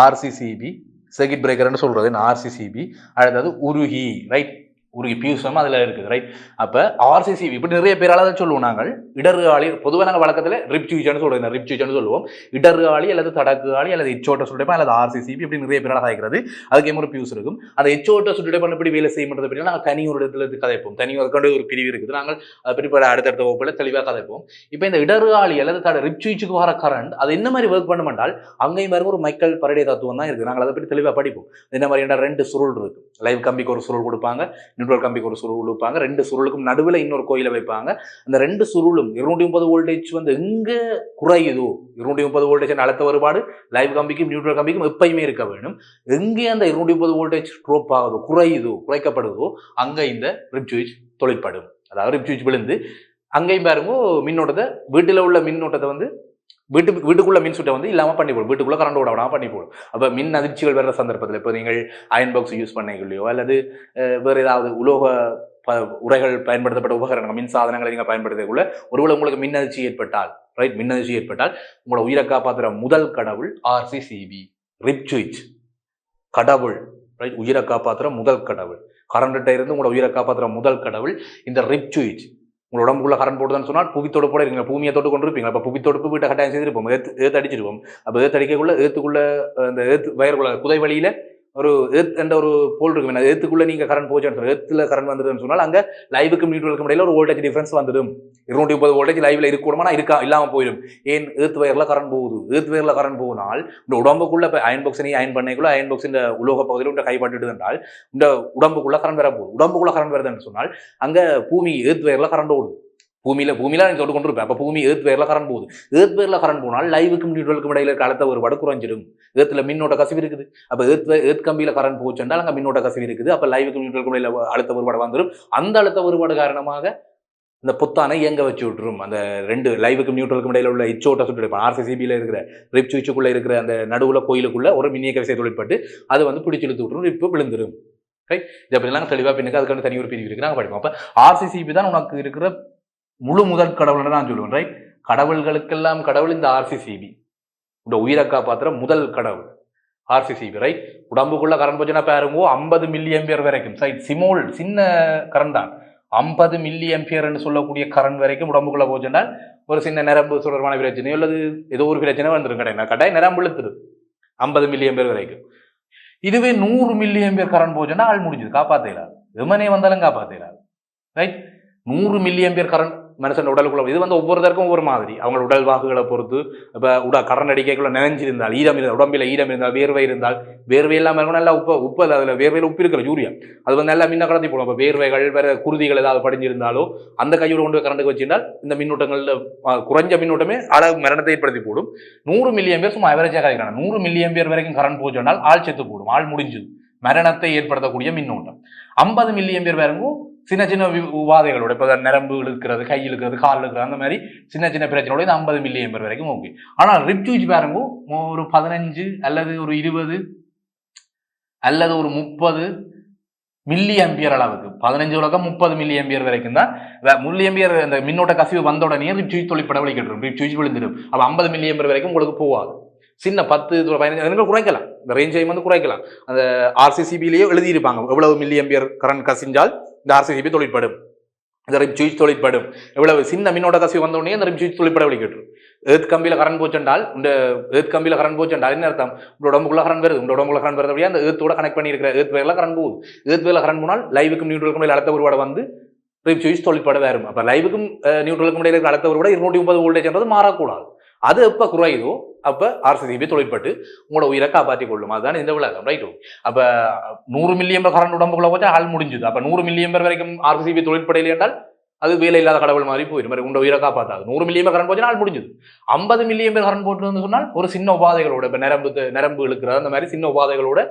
[SPEAKER 2] ஆர்சிசிபி சர்க்கிட் பிரேக்கர்னு சொல்றது ஆர்சிசிபி. அடுத்தது உருகி ரைட். உருகி பியூசம் அதுல இருக்குது ரைட். அப்ப ஆர்சிசிபி இப்படி நிறைய பேரால தான் சொல்லுவோம் நாங்கள். இடறு ஆளி பொதுவாக நாங்கள் வழக்கத்தில் ரிப் சுவிட்ச்னு சொல்றோம். ரிப் சுவிட்ச்னு சொல்லுவோம். இடறு ஆளி அல்லது தடக்கு ஆளி அல்லது எச்சோட்ட சுட்டுடைப்பான் அல்லது ஆர்சிசிபி இப்படி நிறைய பேரால காய்க்கிறது. அதுக்கு ஒரு பியூஸ் இருக்கும். அந்த எச்சோட்ட சுட்டுடைப்பான் எப்படி வேலை செய்ய முடியாது அப்படின்னா நாங்கள் தனி ஒரு இடத்துல கதைப்போம். தனி ஒரு பிரிவு இருக்குது. நாங்கள் பிரிப்பட அடுத்தடுத்த வகுப்புல தெளிவாக கதைப்போம். இப்போ இந்த இடறு ஆளி அல்லது ரிப் சுவிட்சுக்கு வர கரண்ட் அது என்ன மாதிரி ஒர்க் பண்ண மாட்டால் அங்கேயும் பாருங்க ஒரு மைக்கேல் பரடே தத்துவம் தான் இருக்கு. நாங்கள் அதை பற்றி தெளிவாக படிப்போம். இந்த மாதிரி ரெண்டு சுருள் இருக்கு. லைவ் கம்பிக்கு ஒரு சுருள் கொடுப்பாங்க, நியூட்ரல் கம்பிக்கு ஒரு சுருள் கொடுப்பாங்க. ரெண்டு சுருளுக்கும் நடுவில் இன்னொரு கோயில வைப்பாங்க. அந்த ரெண்டு சுருளும் 230 வோல்டேஜ் வந்து எங்க குறையுதோ 230 வோல்டேஜ் அழுத்த வருபாடு லைவ் கம்பிக்கும் நியூட்ரல் கம்பிக்கும் எப்பயுமே இருக்க வேண்டும். எங்கே அந்த 230 வோல்டேஜ் ட்ரோப் ஆகுதோ குறையுதோ குறைக்கப்படுதோ அங்க இந்த ரிப் சுவிட்ச் தொழிற்படும். அதாவது ரிப் சுவிட்ச் விழுந்து அங்கேயும் பாருங்க மின்னோட்டத்தை வீட்டில் உள்ள மின்னோட்டத்தை வந்து வீட்டுக்குள்ள மின் சுட்டை வந்து இல்லாமல் பண்ணி போடும். வீட்டுக்குள்ள கரண்ட் ஓட விடாமல் பண்ணி போடும். அப்போ மின் அதிர்ச்சிகள் வர்ற சந்தர்ப்பத்தில் இப்போ நீங்கள் அயன் பாக்ஸ் யூஸ் பண்ணலையோ அல்லது வேறு ஏதாவது உலோக உரைகள் பயன்படுத்தப்பட்ட உபகரணங்கள் மின் சாதனங்களை நீங்கள் பயன்படுத்தக்குள்ள ஒருவேளை உங்களுக்கு மின் அதிர்ச்சி ஏற்பட்டால் ரைட். மின் அதிர்ச்சி ஏற்பட்டால் உங்களோட உயிரை காப்பாற்றுற முதல் கடவுள் ஆர்சிசிபி ரிப் சுவிட்ச் கடவுள் ரைட். உயிரை காப்பாற்றுற முதல் கடவுள் கரண்ட்டை இருந்து உங்களோட உயிரை காப்பாற்றுற முதல் கடவுள் இந்த ரிப் சுவிட்ச். உங்களோட உடம்புக்குள்ள கரண்ட் போடுதுன்னு சொன்னால் புவித்தொடுப்போட இருக்கீங்க. பூமியை தொட்டு கொண்டு இருப்பீங்க. அப்போ புவித்தொடுப்பு வீட்டை கட்டாயம் செய்திருப்போம். ஏத்து அடிச்சிருப்போம். அப்போ ஏத்து அடிக்கக்குள்ள ஏத்துக்குள்ள அந்த வயருக்குள்ள குதை வழியில ஒரு என்ற ஒரு போல் இருக்கு. ஏத்துக்குள்ள நீங்க கரண்ட் போச்சுன்னு ஏத்துல கரண்ட் வந்துடுன்னு சொன்னால் அங்க லைவுக்கும் நியூட்ரலுக்கும் இடையில ஒரு வோல்டேஜ் டிஃபரன்ஸ் வந்துடும். 230 வோல்டேஜ் லைவ்ல இருக்கணுமா இல்லாம போயிடும். ஏன் ஏத்து வயர்ல கரண்ட் போகுது. ஏத்து வயர்ல கரண்ட் போனால் இந்த உடம்புக்குள்ள அயன் பாக்ஸ் நீ அயன் பண்ணைக்குள்ள அயன் பாக்ஸ் இந்த உலோக பகுதியில் உங்க கைப்பட்டு என்றால் இந்த உடம்புக்குள்ள கரண்ட் வர போகுது. உடம்புக்குள்ள கரண்ட் வருதுன்னு சொன்னால் அங்க பூமி ஏத்து வயர்ல கரண்ட் ஓடுது. பூமியில நீங்க தொட்டு கொண்டு இருப்பேன். அப்ப பூமி ஏத்து பேர்ல கரண்ட் போகுது. ஏத்து பேர்ல கரண்ட் போனால் லைவுக்கும் நியூட்ரலுக்கும் இடையில அழுத்த ஒருபாடு குறைஞ்சிடும். ஏத்துல மின்னோட்ட கசிவு இருக்குது. அப்ப ஏத் கம்பியில கரண்ட் போச்சுன்றால் அங்க மின்னோட்ட கசிவு இருக்குது. அப்ப லைவுக்கும் நியூட்ரலுக்கும் இடையில அழுத்த ஒருபாடு வந்துடும். அந்த அழுத்த ஒருபாடு காரணமாக இந்த பொத்தானை இயங்க வச்சு விட்டுரும். அந்த ரெண்டு லைவுக்கும் நியூட்ரலுக்கும் இடையில உள்ள எச்சோட்ட சுட்டு ஆர்சிசிபியில இருக்கிற ரிப் சுவிட்சுக்குள்ள இருக்கிற அந்த நடுவுல கோயிலுக்குள்ள ஒரு மின்னியக்க விசை தொழிற்பட்டு அது வந்து பிடிச்சு இழுத்து விட்டுரும். இப்போ விழுந்துரும். ரைட். இது அப்படிலாம் தெளிவா பின்னுக்கு அதுக்கான தனி ஒரு பிரிவு இருக்கு. நாங்கள் படிப்போம். அப்ப ஆர்சிசிபி தான் உனக்கு இருக்கிற முழு முதல் கடவுள்னு நான் சொல்லுவேன். ரைட். கடவுள்களுக்கெல்லாம் கடவுள் இந்த ஆர்சிசிபி. இந்த உயிரை காப்பாற்றுற முதல் கடவுள் ஆர்சிசிபி. ரைட். உடம்புக்குள்ள கரண்ட் போச்சுன்னா பாருங்க 50 மில்லி ஆம்பியர் வரைக்கும் சைட் சிமோல் சின்ன கரண்ட் தான் 50 மில்லி ஆம்பியர்னு சொல்லக்கூடிய கரண்ட் வரைக்கும் உடம்புக்குள்ள போச்சுன்னா ஒரு சின்ன நரம்பு தொடர்பான பிரச்சனையோ அல்லது ஏதோ ஒரு பிரச்சனை வந்துடும். கட்டாயம் நரம்பு இழுத்துடும் 50 மில்லி ஆம்பியர் வரைக்கும். இதுவே 100 மில்லி ஆம்பியர் கரண்ட் போச்சுன்னா ஆள் முடிஞ்சது. காப்பாற்றலாது. எமனே வந்தாலும் காப்பாற்றலாது. ரைட். 100 மில்லி ஆம்பியர் கரண்ட் மனுஷன் உடலுக்குள்ள இது வந்து ஒவ்வொருத்தருக்கும் ஒவ்வொரு மாதிரி அவங்க உடல் வாக்குகளை பொறுத்து. இப்போ கரண்ட் அடிக்கைக்குள்ள நினைஞ்சிருந்தால் ஈரம் இருந்தால் உடம்பில் ஈரம் இருந்தால் வேர்வை இருந்தால் வேர்வை இல்லாமல் இருக்கும். நல்லா உப்பு அதில் வேர்வையில் உப்பு இருக்கிற யூரியா அது வந்து நல்லா மின்ன கடத்தி போடும். இப்போ வேர்வைகள் வேற குருதிகள் ஏதாவது படிஞ்சிருந்தாலோ அந்த கையோடு கொண்டு கரண்ட்டுக்கு வச்சிருந்தால் இந்த மின்னூட்டங்கள்ல குறைஞ்ச மின்னூட்டமே அளவு மரணத்தை ஏற்படுத்தி போடும். 100 மில்லி ஆம்பியர் சும்மா அவரேஜாக கிடைக்கிறாங்க. 100 மில்லி ஆம்பியர் வரைக்கும் கரண்ட் போச்சோனால் ஆள் செத்து போடும். ஆள் முடிஞ்சது. மரணத்தை ஏற்படுத்தக்கூடிய மின்னோட்டம். 50 மில்லி ஆம்பியர் வரைக்கும் சின்ன சின்ன உபாதைகளோட இப்போ நரம்பு இழுக்கிறது கை இழுக்கிறது கால் இழுக்கிறது அந்த மாதிரி சின்ன சின்ன பிரச்சனையோட இந்த 50 மில்லி ஆம்பியர் வரைக்கும் ஓகே. ஆனால் ரிப் சுவிட்ச் பாருங்க ஒரு 15 அல்லது ஒரு 20 அல்லது ஒரு 30 மில்லி ஆம்பியர் அளவுக்கு 15 உலகம் 30 மில்லி ஆம்பியர் வரைக்கும் தான் மில்லி ஆம்பியர் அந்த மின்னோட்ட கசிவு வந்த உடனே ரிப் சுவிட்ச் தொழிற்பட வலிக்கிட்டு ரிப் சுவிட்ச் விழுந்துடும். அப்போ 50 மில்லி ஆம்பியர் வரைக்கும் உங்களுக்கு போகாது. சின்ன 10 15 குறைக்கலாம். இந்த ரேஞ்சையும் வந்து குறைக்கலாம். அந்த ஆர்சிசிபிலேயே எழுதியிருப்பாங்க எவ்வளவு மில்லி ஆம்பியர் கரண்ட் கசிஞ்சால் இந்த ஆர்சிசிபி தொழிற்படும், இந்த ரிப் சுவிட்ச் தொழிற்படும். எவ்வளவு சின்ன மின்னோட்ட கசிவு வந்த உடனே இந்த ரிப் சுவிட்ச் தொழிற்பட வலிக்கிட்டு ஏத் கம்பியில கரண்ட் போச்சென்றால் இந்த ஏத் கம்பியில கரண்ட் போச்சென்றால் என்ன அர்த்தம்? உங்களோட உடம்புக்குள்ள கரண்ட் வருது. உங்களோட உடம்புக்குள்ள கரண்ட் வருது அப்படியே அந்த ஏத்தோட கனெக்ட் பண்ணி இருக்கிற ஏத் வேர்ல கரண்ட் போகுது. ஏத் வேர்ல கரண்ட் போனால் லைவுக்கும் நியூட்ரலுக்கும் இடையில அழுத்த ஒருபாடு வந்து ரிப் சுவிட்ச் தொழிற்பட வரும். அப்ப லைவுக்கும் நியூட்ரலுக்கும் இடையில இருக்கிற அழுத்த ஒருபாடு 230 வோல்டேஜ்ன்றது மாறக்கூடாது. அது எப்ப குறையுதோ அப்ப ஆர்சிசிபி தொழிற்பட்டு உங்களோட உயிரை காப்பாற்றி கொள்ளும். அதுதான் இந்த விளக்கம். ரைட். அப்ப 100 மில்லி ஆம்பியர் கரண்ட் உடம்புக்குள்ள போச்சா ஆள் முடிஞ்சது. அப்ப 100 மில்லி ஆம்பியர் வரைக்கும் ஆர்சிசிபி தொழிற்படையில் என்றால் அது வேலை இல்லாத கடவுள் மாதிரி போயிடும். மாதிரி உண்ட உயிரை காப்பாற்றாது. 100 மில்லியன் கரண்ட் போச்சுன்னா ஆள் முடிஞ்சது. 50 மில்லியன் பேர் கரண்ட் போட்டு சொன்னால் ஒரு சின்ன உபாதைகளோட, இப்போ நரம்பு இழுக்கிறது அந்த மாதிரி சின்ன உபாதைகளோட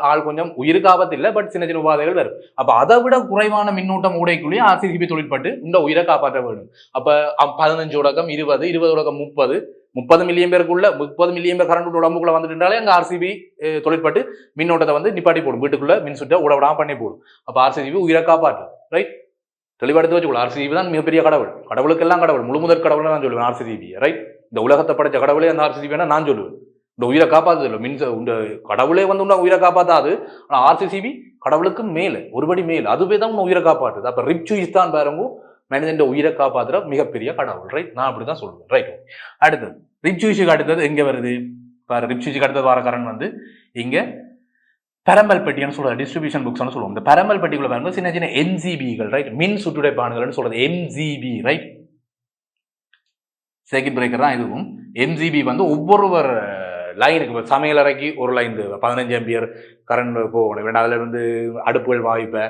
[SPEAKER 2] ஆள் கொஞ்சம் உயிருக்கு ஆபத்து இல்லை, பட் சின்ன சின்ன உபாதைகள் வரும். அப்போ அதை விட குறைவான மின்னூட்டம் ஊடைக்குள்ளேயே ஆர்சிசிபி தொழிற்பட்டு இந்த உயிரை காப்பாற்ற வேண்டும். அப்போ 15 தொடக்கம் 20, 20 தொடக்கம் 30 மில்லியன் பேருக்குள்ள 30 மில்லியன் பேர் கரண்ட் உடம்புக்குள்ள வந்துட்டாலே அங்கே ஆர்சிபி தொழிற்பட்டு மின்னோட்டத்தை வந்து நிப்பாட்டி போடும், வீட்டுக்குள்ள மின் சுற்ற விடாம பண்ணி போடும். அப்போ ஆர்சிபி உயிரை காப்பாற்றும். ரைட், தெளிவெடுத்து வச்சுக்கொள்ள. ஆர்சிபி தான் மிகப்பெரிய கடவுள், கடவுளுக்கெல்லாம் கடவுள், முழுமுதற் கடவுள் நான் சொல்லுவேன் ஆர்சிபி. ரைட், இந்த உலகத்தை படைச்ச கடவுளே அந்த ஆர்சிபி நான் சொல்லுவேன். இந்த உயிரை காப்பாத்துது இல்லை, இந்த கடவுளே வந்து உயிரை காப்பாத்தாது. ஆனால் ஆர்சிசிபி கடவுளுக்கு மேலே ஒருபடி மேல், அதுவே தான் உயிரை காப்பாற்றுது. அப்போ ரிப்சுயிஸ் தான் பாருங்க மனிதன் உயிரை காப்பாற்றுற மிகப்பெரிய கடவுள். ரைட், நான் அப்படிதான் சொல்லுவேன். ரைட், அடுத்தது ரிப்சுயிஸுக்கு அடுத்தது எங்க வருது பாரு. ரிப்சுயிஸுக்கு அடுத்தது வர கரண்ட் வந்து இங்க பரம்பல் பெட்டின்னு சொல்றது, டிஸ்ட்ரிபியூஷன் புக்ஸ்னு சொல்லுவோம். இந்த பரம்பல் பெட்டிக்குள்ள பாருங்க சின்ன சின்ன எம்ஜிபிகள். ரைட், மின் சுற்றுடைப்பான்கள் சொல்றது எம்ஜிபி. ரைட், சர்க்யூட் பிரேக்கர் தான் இதுவும். எம்ஜிபி வந்து ஒவ்வொரு லைனுக்கு சமையலறைக்கு ஒரு லைன் 15 ஆம்பியர் கரண்ட் போகணும். அதில் இருந்து அடுப்புகள் வாய்ப்பை,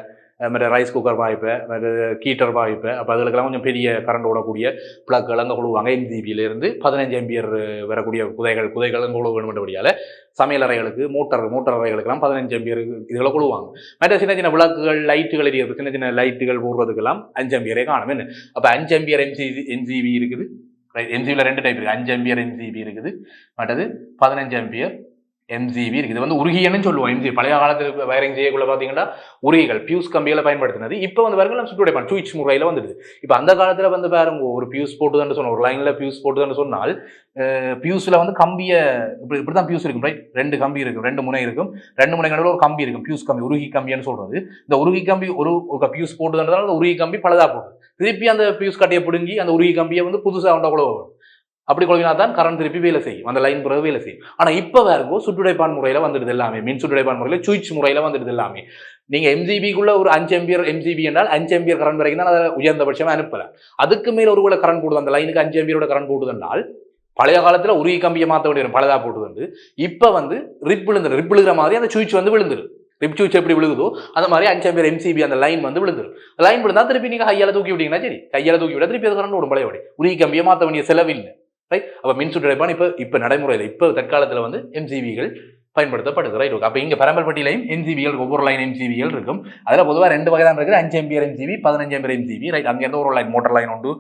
[SPEAKER 2] மற்ற ரைஸ் குக்கர் வாய்ப்பை, மற்ற கீட்டர் வாய்ப்பை, அப்போ அதுக்கெல்லாம் கொஞ்சம் பெரிய கரண்ட் ஓடக்கூடிய பிளக்குகள் அங்கே கொழுவாங்க. எம்ஜிபியிலேருந்து 15 ஆம்பியர் வரக்கூடிய குதைகள் அங்கே கொழு வேணுமென்றபடியால் சமையலறைகளுக்கு மோட்டர் அறைகளுக்கெல்லாம் 15 ஆம்பியர் இதுகளை கொழுவாங்க. மற்ற சின்ன சின்ன விளக்குகள், லைட்டுகள் எரியுது, சின்ன சின்ன லைட்டுகள் போடுறதுக்கெல்லாம் 5 ஆம்பியரே காணும். என்ன அப்போ 5 ஆம்பியர் எம்ஜிபி இருக்குது. எம்ஜிபியில் 2 டைப் இருக்குது. 5 ஆம்பியர் எம்ஜிபி இருக்குது, மற்றது 15 ஆம்பியர் எம்ஜிபி இருக்குது. இது வந்து உருகியன்னு சொல்லுவோம். எம்ஜி பழைய காலத்தில் வயரிங் செய்யக்குள்ள பார்த்தீங்கன்னா உருகிகள் பியூஸ் கம்பிகளை பயன்படுத்தினது. இப்போ வந்து பாருங்க நம்ம சுற்றுடைப்பான் சுவிட்ச் முறையில் வந்துடுது. இப்போ அந்த காலத்தில் வந்து பாருங்க ஒரு பியூஸ் போட்டுதுன்னு சொன்னோம், ஒரு லைனில் பியூஸ் போட்டுதுன்னு சொன்னால் பியூஸில் வந்து கம்பியை இப்படி தான் பியூஸ் இருக்கும். ரைட், 2 கம்பி இருக்கும், 2 முனை இருக்கும், 2 முனை நடுவில் ஒரு கம்பி இருக்கும், பியூஸ் கம்பி, உருகி கம்பின்னு சொல்றது. இந்த உருகி கம்பி ஒரு பியூஸ் போட்டுதுன்றதால அந்த உருகி கம்பி பழுதா போகுது. திருப்பி அந்த பியூஸ் கட்டையை பிடுங்கி அந்த உருகி கம்பியை வந்து புதுசாக உண்டா கூட வரும். அப்படி கொள்வினா தான் கரண்ட் திருப்பி வேலை செய்யும், அந்த லைன் பிறகு வேலை செய்யும். ஆனால் இப்போ வேறுக்கோ சுற்றுடைப்பான் முறையில் வந்துடுது எல்லாமே, மின் சுற்றுடைப்பான் முறையில் சுவிட்ச் முறையில் வந்துடுது எல்லாமே. நீங்கள் எம்ஜிபிக்குள்ள ஒரு 5 ஆம்பியர் எம்ஜிபி என்றால் 5 ஆம்பியர் கரண்ட் வரைக்கும் தான் அதை உயர்ந்தபட்சமாக அனுப்பலாம். அதுக்கு மேலே ஒரு கூட கரண்ட் போடுது, அந்த லைனுக்கு 5 ஆம்பியரோட கரண்ட் போடுதுன்றால் பழைய காலத்தில் உருகி கம்பியை மாற்ற வேண்டிய பழுதா போட்டுது. இப்போ வந்து ரிப்புழுகிற மாதிரி அந்த சுவிட்ச் வந்து விழுந்துடும். ரிப் சுவிட்ச் எப்படி விழுகுதோ அந்த மாதிரி 5 ஆம்பியர் எம்சிபி அந்த லைன் வந்து விழுந்துடும். லைன் விழுந்தா திருப்பி நீங்கள் கையால் தூக்கி விட்டீங்கன்னா சரி, கையால் தூக்கி விட திருப்பி அது கரண்ட் ஓடும் பழையபடி. உருகி கம்பியை மாற்ற வேண்டிய செலவில்லை. ரைட், அப்போ மின் சுற்றுடைப்பான் இப்போ நடைமுறையில் இப்போ தற்காலத்தில் வந்து எம்ஜிபிகள் பயன்படுத்தப்படுது. ரைட், அப்போ இங்கே பரம்பல்பட்டியிலையும் எம்ஜிபிகள் ஒவ்வொரு லைன் எம்ஜிபிகள் இருக்கும். அதில் பொதுவாக 2 வகை தான் இருக்குது, 5 ampere MGB, 15 ampere MGB. Right, அங்கேருந்து ஒரு லைன் மோட்டர் லைன் உண்டு,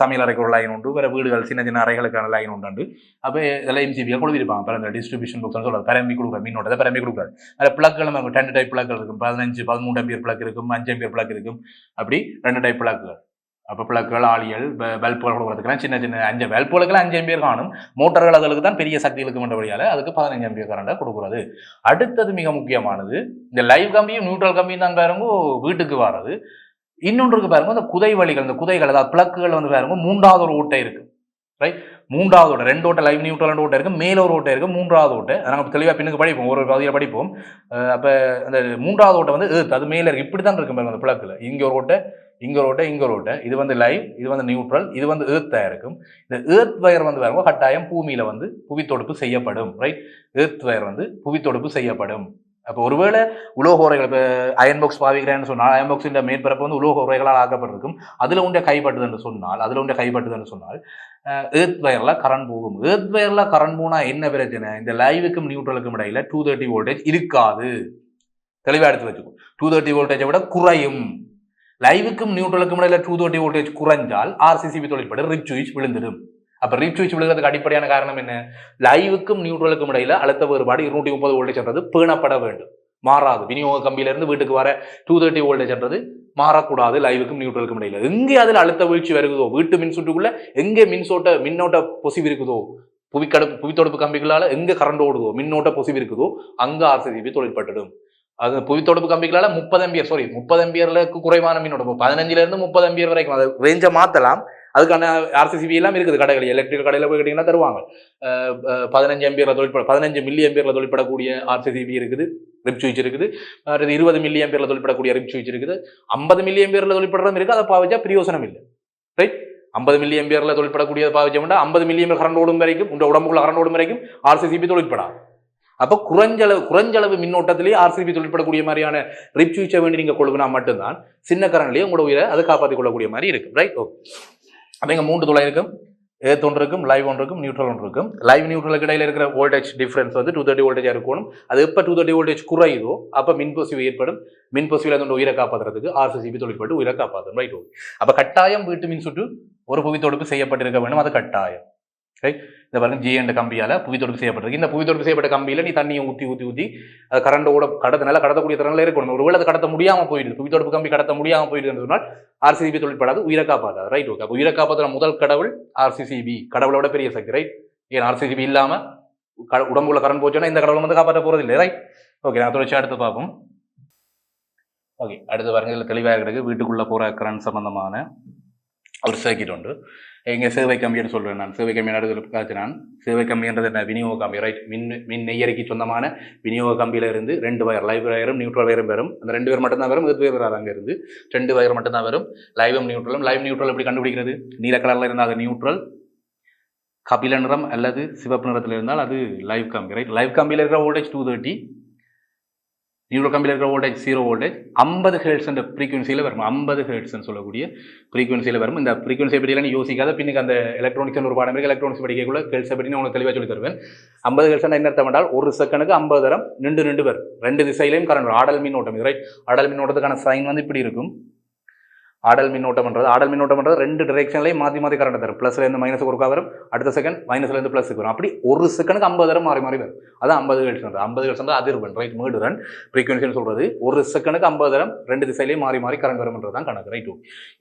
[SPEAKER 2] சமையல் அறைக்கு ஒரு லைன் உண்டு, வேறு வீடுகள் சின்ன சின்ன அறைகளுக்கான லைன் உண்டு. அப்போ இதெல்லாம் எம்ஜிபியாக கொடுத்துருப்பாங்க. அப்புறம் இந்த டிஸ்ட்ரிபியூஷன் புக்ஸ்னு சொல்கிறது பரம்பி கொடுக்குற மின்னோட்டத்தை பரம்பி கொடுக்குறாரு. அதில் பிளக்குகளும் இருக்கும், 2 டைப் பிளக்குகள் இருக்கும், 15, 13 ஆம்பியர் பிளக் இருக்கும், 5 ஆம்பியர் பிளக் இருக்கும், அப்படி 2 டைப் பிளக்குகள். அப்போ பிளக்குகள், ஆளியல், பல்புகள் கொடுக்குறதுக்கெல்லாம் சின்ன சின்ன 5 பல்புகளுக்கெல்லாம் 5 ஆம்பியர் காணும். மோட்டர்கள் அதுக்கு தான் பெரிய சக்திகளுக்கு மன்றபடியால் அதுக்கு 15 ஆம்பியர் கரண்டை கொடுக்குறது. அடுத்தது மிக முக்கியமானது இந்த லைவ் கம்பியும் நியூட்ரல் கம்பியும் தான் பாருங்க வீட்டுக்கு வர்றது. இன்னொன்றுக்கு பாருங்க இந்த குதை வழிகள், இந்த குதைகள் அதாவது பிளக்குகள் வந்து பாருங்க 3வது ஒரு ஓட்டை இருக்கு. ரைட், 3வது ஓட்டை, 2 ஓட்டை லைவ் நியூட்ரல் ஓட்டை இருக்கு, மேல ஒரு ஓட்டை இருக்கு, 3வது ஓட்டை. நாங்கள் தெளிவாக பின்னுக்கு படிப்போம், ஒரு பகுதியில் படிப்போம். அப்போ அந்த 3வது ஓட்டை வந்து அது மேலே இருக்கு, இப்படி தான் இருக்கு பாருங்க அந்த பிளக்குல. இங்கே ஒரு ஓட்டை, இங்க ஒரு ஓட்டை, இது வந்து லைவ், இது வந்து நியூட்ரல், இது வந்து ஏர்த்தா இருக்கும். இந்த ஏர்த் வயர் வந்து பாருங்க கட்டாயம் பூமியில வந்து புவித்தொடுப்பு செய்யப்படும். ரைட், ஏர்த் வயர் வந்து புவித்தொடுப்பு செய்யப்படும். அப்போ ஒருவேளை உலோக உரைகள், இப்போ அயன் பாக்ஸ் பாவிக்கிறேன்னு சொன்னால் அயன் பாக்ஸின் மேற்பரப்பு வந்து உலோக உரைகளால் ஆக்கப்பட்டிருக்கும். அதில் ஒன்றை கைப்பட்டுதுன்னு சொன்னால் ஏர்த் வயர்ல கரண்ட் போகும். ஏர்த் வயர்ல கரண்ட் போனா என்ன பிரச்சனை? இந்த லைவுக்கும் நியூட்ரலுக்கும் இடையில 230 வோல்டேஜ் இருக்காது. தெளிவாக எடுத்து வச்சுக்கோ, 230 வோல்டேஜை விட குறையும். லைவுக்கும் நியூட்ரலுக்கும் இடையில 230 வோல்டேஜ் குறைஞ்சால் ஆர்சிசிபி தொழிற்பட்டு ரிப் சுவிட்ச் விழுந்துடும். அப்போ ரிப் சுவிட்ச் விழுகிறதுக்கு அடிப்படையான காரணம் என்ன? லைவுக்கும் நியூட்ரலுக்கும் இடையில அழுத்த வேறுபாடு 230 வோல்டேஜ் என்றது பேணப்பட வேண்டும், மாறாது. விநியோக கம்பியிலிருந்து வீட்டுக்கு வர 230 வோல்டேஜ் என்றது மாறக்கூடாது. லைவுக்கும் நியூட்ரலுக்கும் இடையில எங்கே அதில் அழுத்த வீழ்ச்சி வருகுதோ, வீட்டு மின் சுற்றுக்குள்ள எங்கே மின்னோட்ட பொசிவு இருக்குதோ, புவித்தொடுப்பு கம்பிகளால் எங்கே கரண்ட் ஓடுதோ, மின்னோட்ட பொசிவு இருக்குதோ அங்கே ஆர்சிசிபி தொழிற்பட்டுடும். அது புவித்தொடுப்பு கம்பிகளால் 30 ஆம்பியர்லுக்கு குறைவான மின்னோட்டம் 15 இருந்து 30 ஆம்பியர் வரைக்கும் அதை ரேஞ்சை மாற்றலாம். அதுக்கான ஆர்சிசிபி எல்லாம் இருக்குது கடைகள், எலக்ட்ரிக்கல் கடையில் போய் கேட்டீங்கன்னா தருவாங்க. 15 ஆம்பியர்ல 15 மில்லி ஆம்பியர்ல தொழிற்படக்கூடிய ஆர்சிசிபி இருக்குது, ரிப் சுவிட்ச் இருக்குது. 20 மில்லி ஆம்பியர்ல தொழிற்படக்கூடிய ரிப் சுவிட்ச் இருக்குது. 50 மில்லி ஆம்பியர்ல தொழிற்படுறதும் இருக்குது. அதை பாவிச்சா பிரயோசனம் இல்லை. ரைட், 50 மில்லி ஆம்பியர்ல தொழிற்படக்கூடியதை பாவிச்சோம்னா 50 மில்லி ஆம்பியர் கரண்ட் ஓடும் வரைக்கும், உங்க உடம்புக்குள்ள கரண்ட் ஓடும் வரைக்கும் ஆர்சிசிபி தொழிற்படாது. அப்போ குறைஞ்சளவு மின்னோட்டத்திலேயே ஆர்சிபி தொழிற்படக்கூடிய மாதிரியான ரிப் சுவிட்சை வேண்டி நீங்கள் கொள்ளுனா மட்டும்தான் சின்ன கரண்ட்லேயே உங்களோட உயிரை அதை காப்பாற்றிக் கொள்ளக்கூடிய மாதிரி இருக்கும். Right, okay. அப்போ இங்கே 3 துளை இருக்கும், ஏத் ஒன்று இருக்கும், லைவ் ஒன்று இருக்கும், நியூட்ரல் ஒன்று இருக்கும். லைவ் நியூட்ரலுக்கு இடையில இருக்கிற வோல்டேஜ் டிஃபரன்ஸ் வந்து 230 வோல்டேஜாக இருக்கணும். அது எப்போ 230 வோல்டேஜ் குறையுதோ அப்போ மின்பொசிவு ஏற்படும். மின்பொசிவில் அதோட உயிரை காப்பாற்றுறதுக்கு ஆர்சிபி தொழிற்பட்டு உயிரை காப்பாற்றும். Right, okay. அப்போ கட்டாயம் வீட்டு மின் சுற்று ஒரு புவித்தொடுப்பு செய்யப்பட்டிருக்க வேண்டும், அது கட்டாயம். ரைட், இந்த பாருங்க ஜி என்ற கம்பியால் புவித்தொடுப்பு செய்யப்பட்டிருக்கு. இந்த புவித்தொடுப்பு செய்யப்பட்ட கம்பியில் நீ தண்ணியை ஊற்றி அது கரண்டோட நல்லா கடத்தக்கூடிய திறனில் இருக்கணும். ஒருவேளை அதை கடத்த முடியாமல் போயிடுது, புவித்தொடுப்பு கம்பி கடத்த முடியாமல் போயிடுதுன்னு சொன்னால் ஆர்சிபி தொழிற்படாது, உயிரை காப்பாற்றாது. Right, okay. அப்போ உயிரை காப்பாற்றுற முதல் கடவுள் ஆர்சிபி, கடவுளோட பெரிய சக்தி. ரைட், ஏன் ஆர்சிபி இல்லாமல் உடம்புல கரண்ட் போச்சோன்னா இந்த கடவுள் வந்து காப்பாற்ற போகிறது இல்லை. Right, okay. நான் தொடர்ச்சி அடுத்து பார்ப்போம். ஓகே, அடுத்து பாருங்க இதில் தெளிவாக இருக்குது. வீட்டுக்குள்ளே போகிற கரண்ட் சம்பந்தமான ஒரு சர்க்கிட் உண்டு. இங்கே சேவை கம்பின்னு சொல்கிறேன் நான். சேவை கம்பி நடுவில் காய்ச்சி நான் சேவை கம்பின்றது என்ன, விநியோக கம்பி. ரைட், மின் நெய்யறைக்கு சொந்தமான விநியோக கம்பியில் இருந்து 2 வயர், லைவ் வயரும் நியூட்ரல் வயரும் வரும். அந்த 2 வயர் மட்டும்தான் வரும், 10 பேர் வராது. அங்கே இருந்து 2 வயர் மட்டும்தான் வரும், லைவும் நியூட்ரலும். லைவ் நியூட்ரல் எப்படி கண்டுபிடிக்கிறது, நீல கலரில் இருந்தால் அது நியூட்ரல், கபில நிறம் அல்லது சிவப்பு நிறத்தில் இருந்தால் அது லைவ் கம்பி. ரைட், லைவ் கம்பியில் இருக்கிற வோல்டேஜ் 230, நியூட்ரல் கம்பியில் இருக்கிற வோல்டேஜ் 0 வோல்டேஜ். 50 ஹெர்ட்ஸ் என்ற ஃப்ரீக்வன்சியில் வரும். 50 ஹெர்ட்ஸ்ன்னு சொல்லக்கூடிய ஃப்ரீக்வன்சியில் வரும். இந்த ஃப்ரீக்வன்சியை பற்றியெல்லாம் நீ யோசிக்காத. பின்னுக்கு அந்த எலக்ட்ரானிக்ஸ் ஒரு பாடம் இருக்குது, எலக்ட்ரானிக்ஸ் படிக்கக்குள்ள ஹெர்ட்ஸை பற்றி நான் உங்களுக்கு தெளிவாக சொல்லி தருவேன். 50 ஹெர்ட்ஸ் என்ன அர்த்தம் என்றால் ஒரு செகண்டுக்கு 50 தரம் நின்று வரும். 2 திசையிலையும் கரண்ட் வரும். ஆடல் மின்னோட்டம். ரைட், ஆடல் மின்னோட்டத்துக்கான சைன் வந்து இப்படி இருக்கும். ஆடல் மின்னோட்டம்ன்றது 2 டிரெக்ஷன்லையும் மாற்றி கரண்ட் தரும். ப்ளஸ்லேருந்து மைனஸ் ஒருக்கா வரும், அடுத்த செகண்ட் மைனஸ்லேருந்து ப்ளஸுக்கு வரும். அப்படி ஒரு செகண்டுக்கு 50 தரம் மாறி வரும். அதான் 50 ஹெர்ட்ஸ். 50 ஹெர்ட்ஸ் வந்து அதிர்வெண். ரைட், மீடு ரன் ஃப்ரீக்வன்சின்னு சொல்கிறது. ஒரு செகண்டுக்கு 50 தரம் 2 திசையிலையும் மாறி கரண்ட் வரும்ன்றது தான் கணக்கு. ரைட்,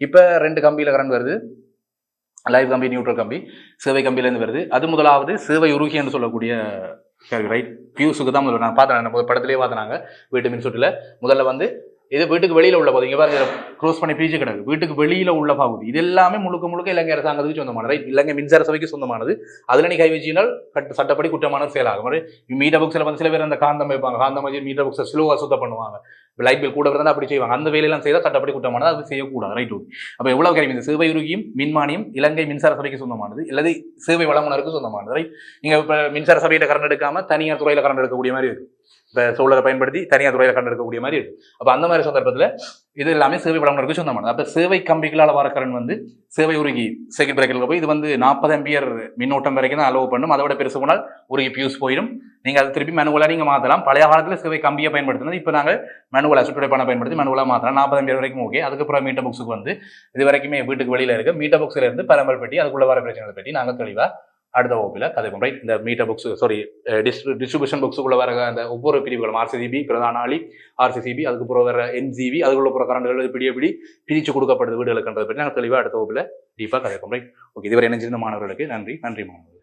[SPEAKER 2] இப்போ 2 கம்பியில் கரண்ட் வருது, லைவ் கம்பி, நியூட்ரல் கம்பி. சேவை கம்பியிலேருந்து வருது. அது முதலாவது சேவை உருகி என்று சொல்லக்கூடிய ரைட், பியூஸுக்கு தான் முதல்ல நான் பார்த்தேன், நம்ம படத்திலேயே பார்த்தாங்க. வீட்டு மின் சுற்றில் முதல்ல வந்து இது வீட்டுக்கு வெளியில் உள்ள பகுதி. இங்கே பாருங்க க்ரோஸ் பண்ணி பிரிச்சு கிடக்கு. வீட்டுக்கு வெளியில் உள்ள பகுதி இது எல்லாமே முழுக்க இலங்கை அரசாங்கத்துக்கு சொந்தமானது. ரைட், இலங்கை மின்சார சபைக்கு சொந்தமானது. அதில் நீ கை வச்சினால் சட்டப்படி குற்றமான செயலாகும். மீட்டர் புக்ஸில் வந்து சில பேர் அந்த காந்தம் வைப்பாங்க, காந்தம் வச்சு மீட்டர் புக்ஸை ஸ்லோவாக சுத்தம் பண்ணுவாங்க. லைட் பில் கூட இருந்தால் அப்படி செய்வாங்க. அந்த வேலையெல்லாம் செய்தால் சட்டப்படி குற்றமானது, அது செய்யக்கூடாது. ரைட், அப்போ எவ்வளவு கருவி இந்த சேவை உருகியும் மின்மானியும் இலங்கை மின்சார சபைக்கு சொந்தமானது, அல்லது சேவை வழங்குனருக்கு சொந்தமானது. ரைட், நீங்கள் இப்போ மின்சார சபையிட்ட கரண்ட் எடுக்காமல் தனியார் துறையில் கரண்ட் எடுக்கக்கூடிய மாதிரி இருக்குது. இப்போ சோலரை பயன்படுத்தி தனியார் துறையில் கரண்ட் எடுக்கக்கூடிய மாதிரி இருக்குது. அப்போ அந்த மாதிரி சந்தர்ப்பத்தில் இது எல்லாமே சேவை வழங்குனருக்கு சொந்தமானது. அப்போ சேவை கம்பிகளால் வர கரண்ட் வந்து சேவை உருகி சர்க்யூட் பிரேக்கரில் போய் இது வந்து 40 ஆம்பியர் மின்னோட்டம் வரைக்கும் தான் அலோவ் பண்ணும். அதோட பெருசு போனால் உருகி பியூஸ் போயிடும். நீங்கள் அதை திருப்பி மேனுவலாக நீங்கள் மாற்றலாம். பழைய காலத்தில் சேவை கம்பியை பயன்படுத்தினது இப்போ நாங்கள் மேனுவலாக சுற்றுடைப்பான பயன்படுத்தி மேனுவலாக மாற்றலாம். 40 ஆம்பியர் வரைக்கும் ஓகே. அதுக்கப்புறம் மீட்டர் புக்ஸுக்கு வந்து இது வரைக்குமே வீட்டுக்கு வெளியில் இருக்குது. மீட்டர் புக்ஸில் இருந்து பரம்பல் பெட்டி அதுக்குள்ள வர பிரச்சனைகளை பற்றி நாங்கள் தெளிவாக அடுத்த வகுப்பில் கதைப்போம். ரைட், இந்த மீட்டர் புக்ஸ் டிஸ்ட்ரிபியூஷன் புக்ஸுக்குள்ள வர அந்த ஒவ்வொரு பிரிவுகளும் ஆர்சிசிபி, பிரதான ஆளி ஆர்சிசிபி, அதுக்கப்புறம் வர என்ஜிபி, அதுக்குள்ள போகிற கரண்டுகள் எப்படி பிரித்து கொடுக்கப்படுது வீடுகளுக்குன்றதை பற்றி நாங்கள் தெளிவாக அடுத்த வகுப்பில் டீப்பாக கதைப்போம். Right, okay. இதுவரை இணைஞ்சிருந்த மாணவர்களுக்கு நன்றி மாணவர்கள்.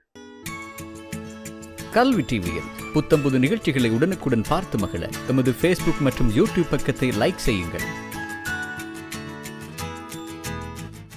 [SPEAKER 3] கல்வி டிவியில் புத்தம்புது நிகழ்ச்சிகளை உடனுக்குடன் பார்த்து மகிழ எமது ஃபேஸ்புக் மற்றும் யூடியூப் பக்கத்தை லைக் செய்யுங்கள்.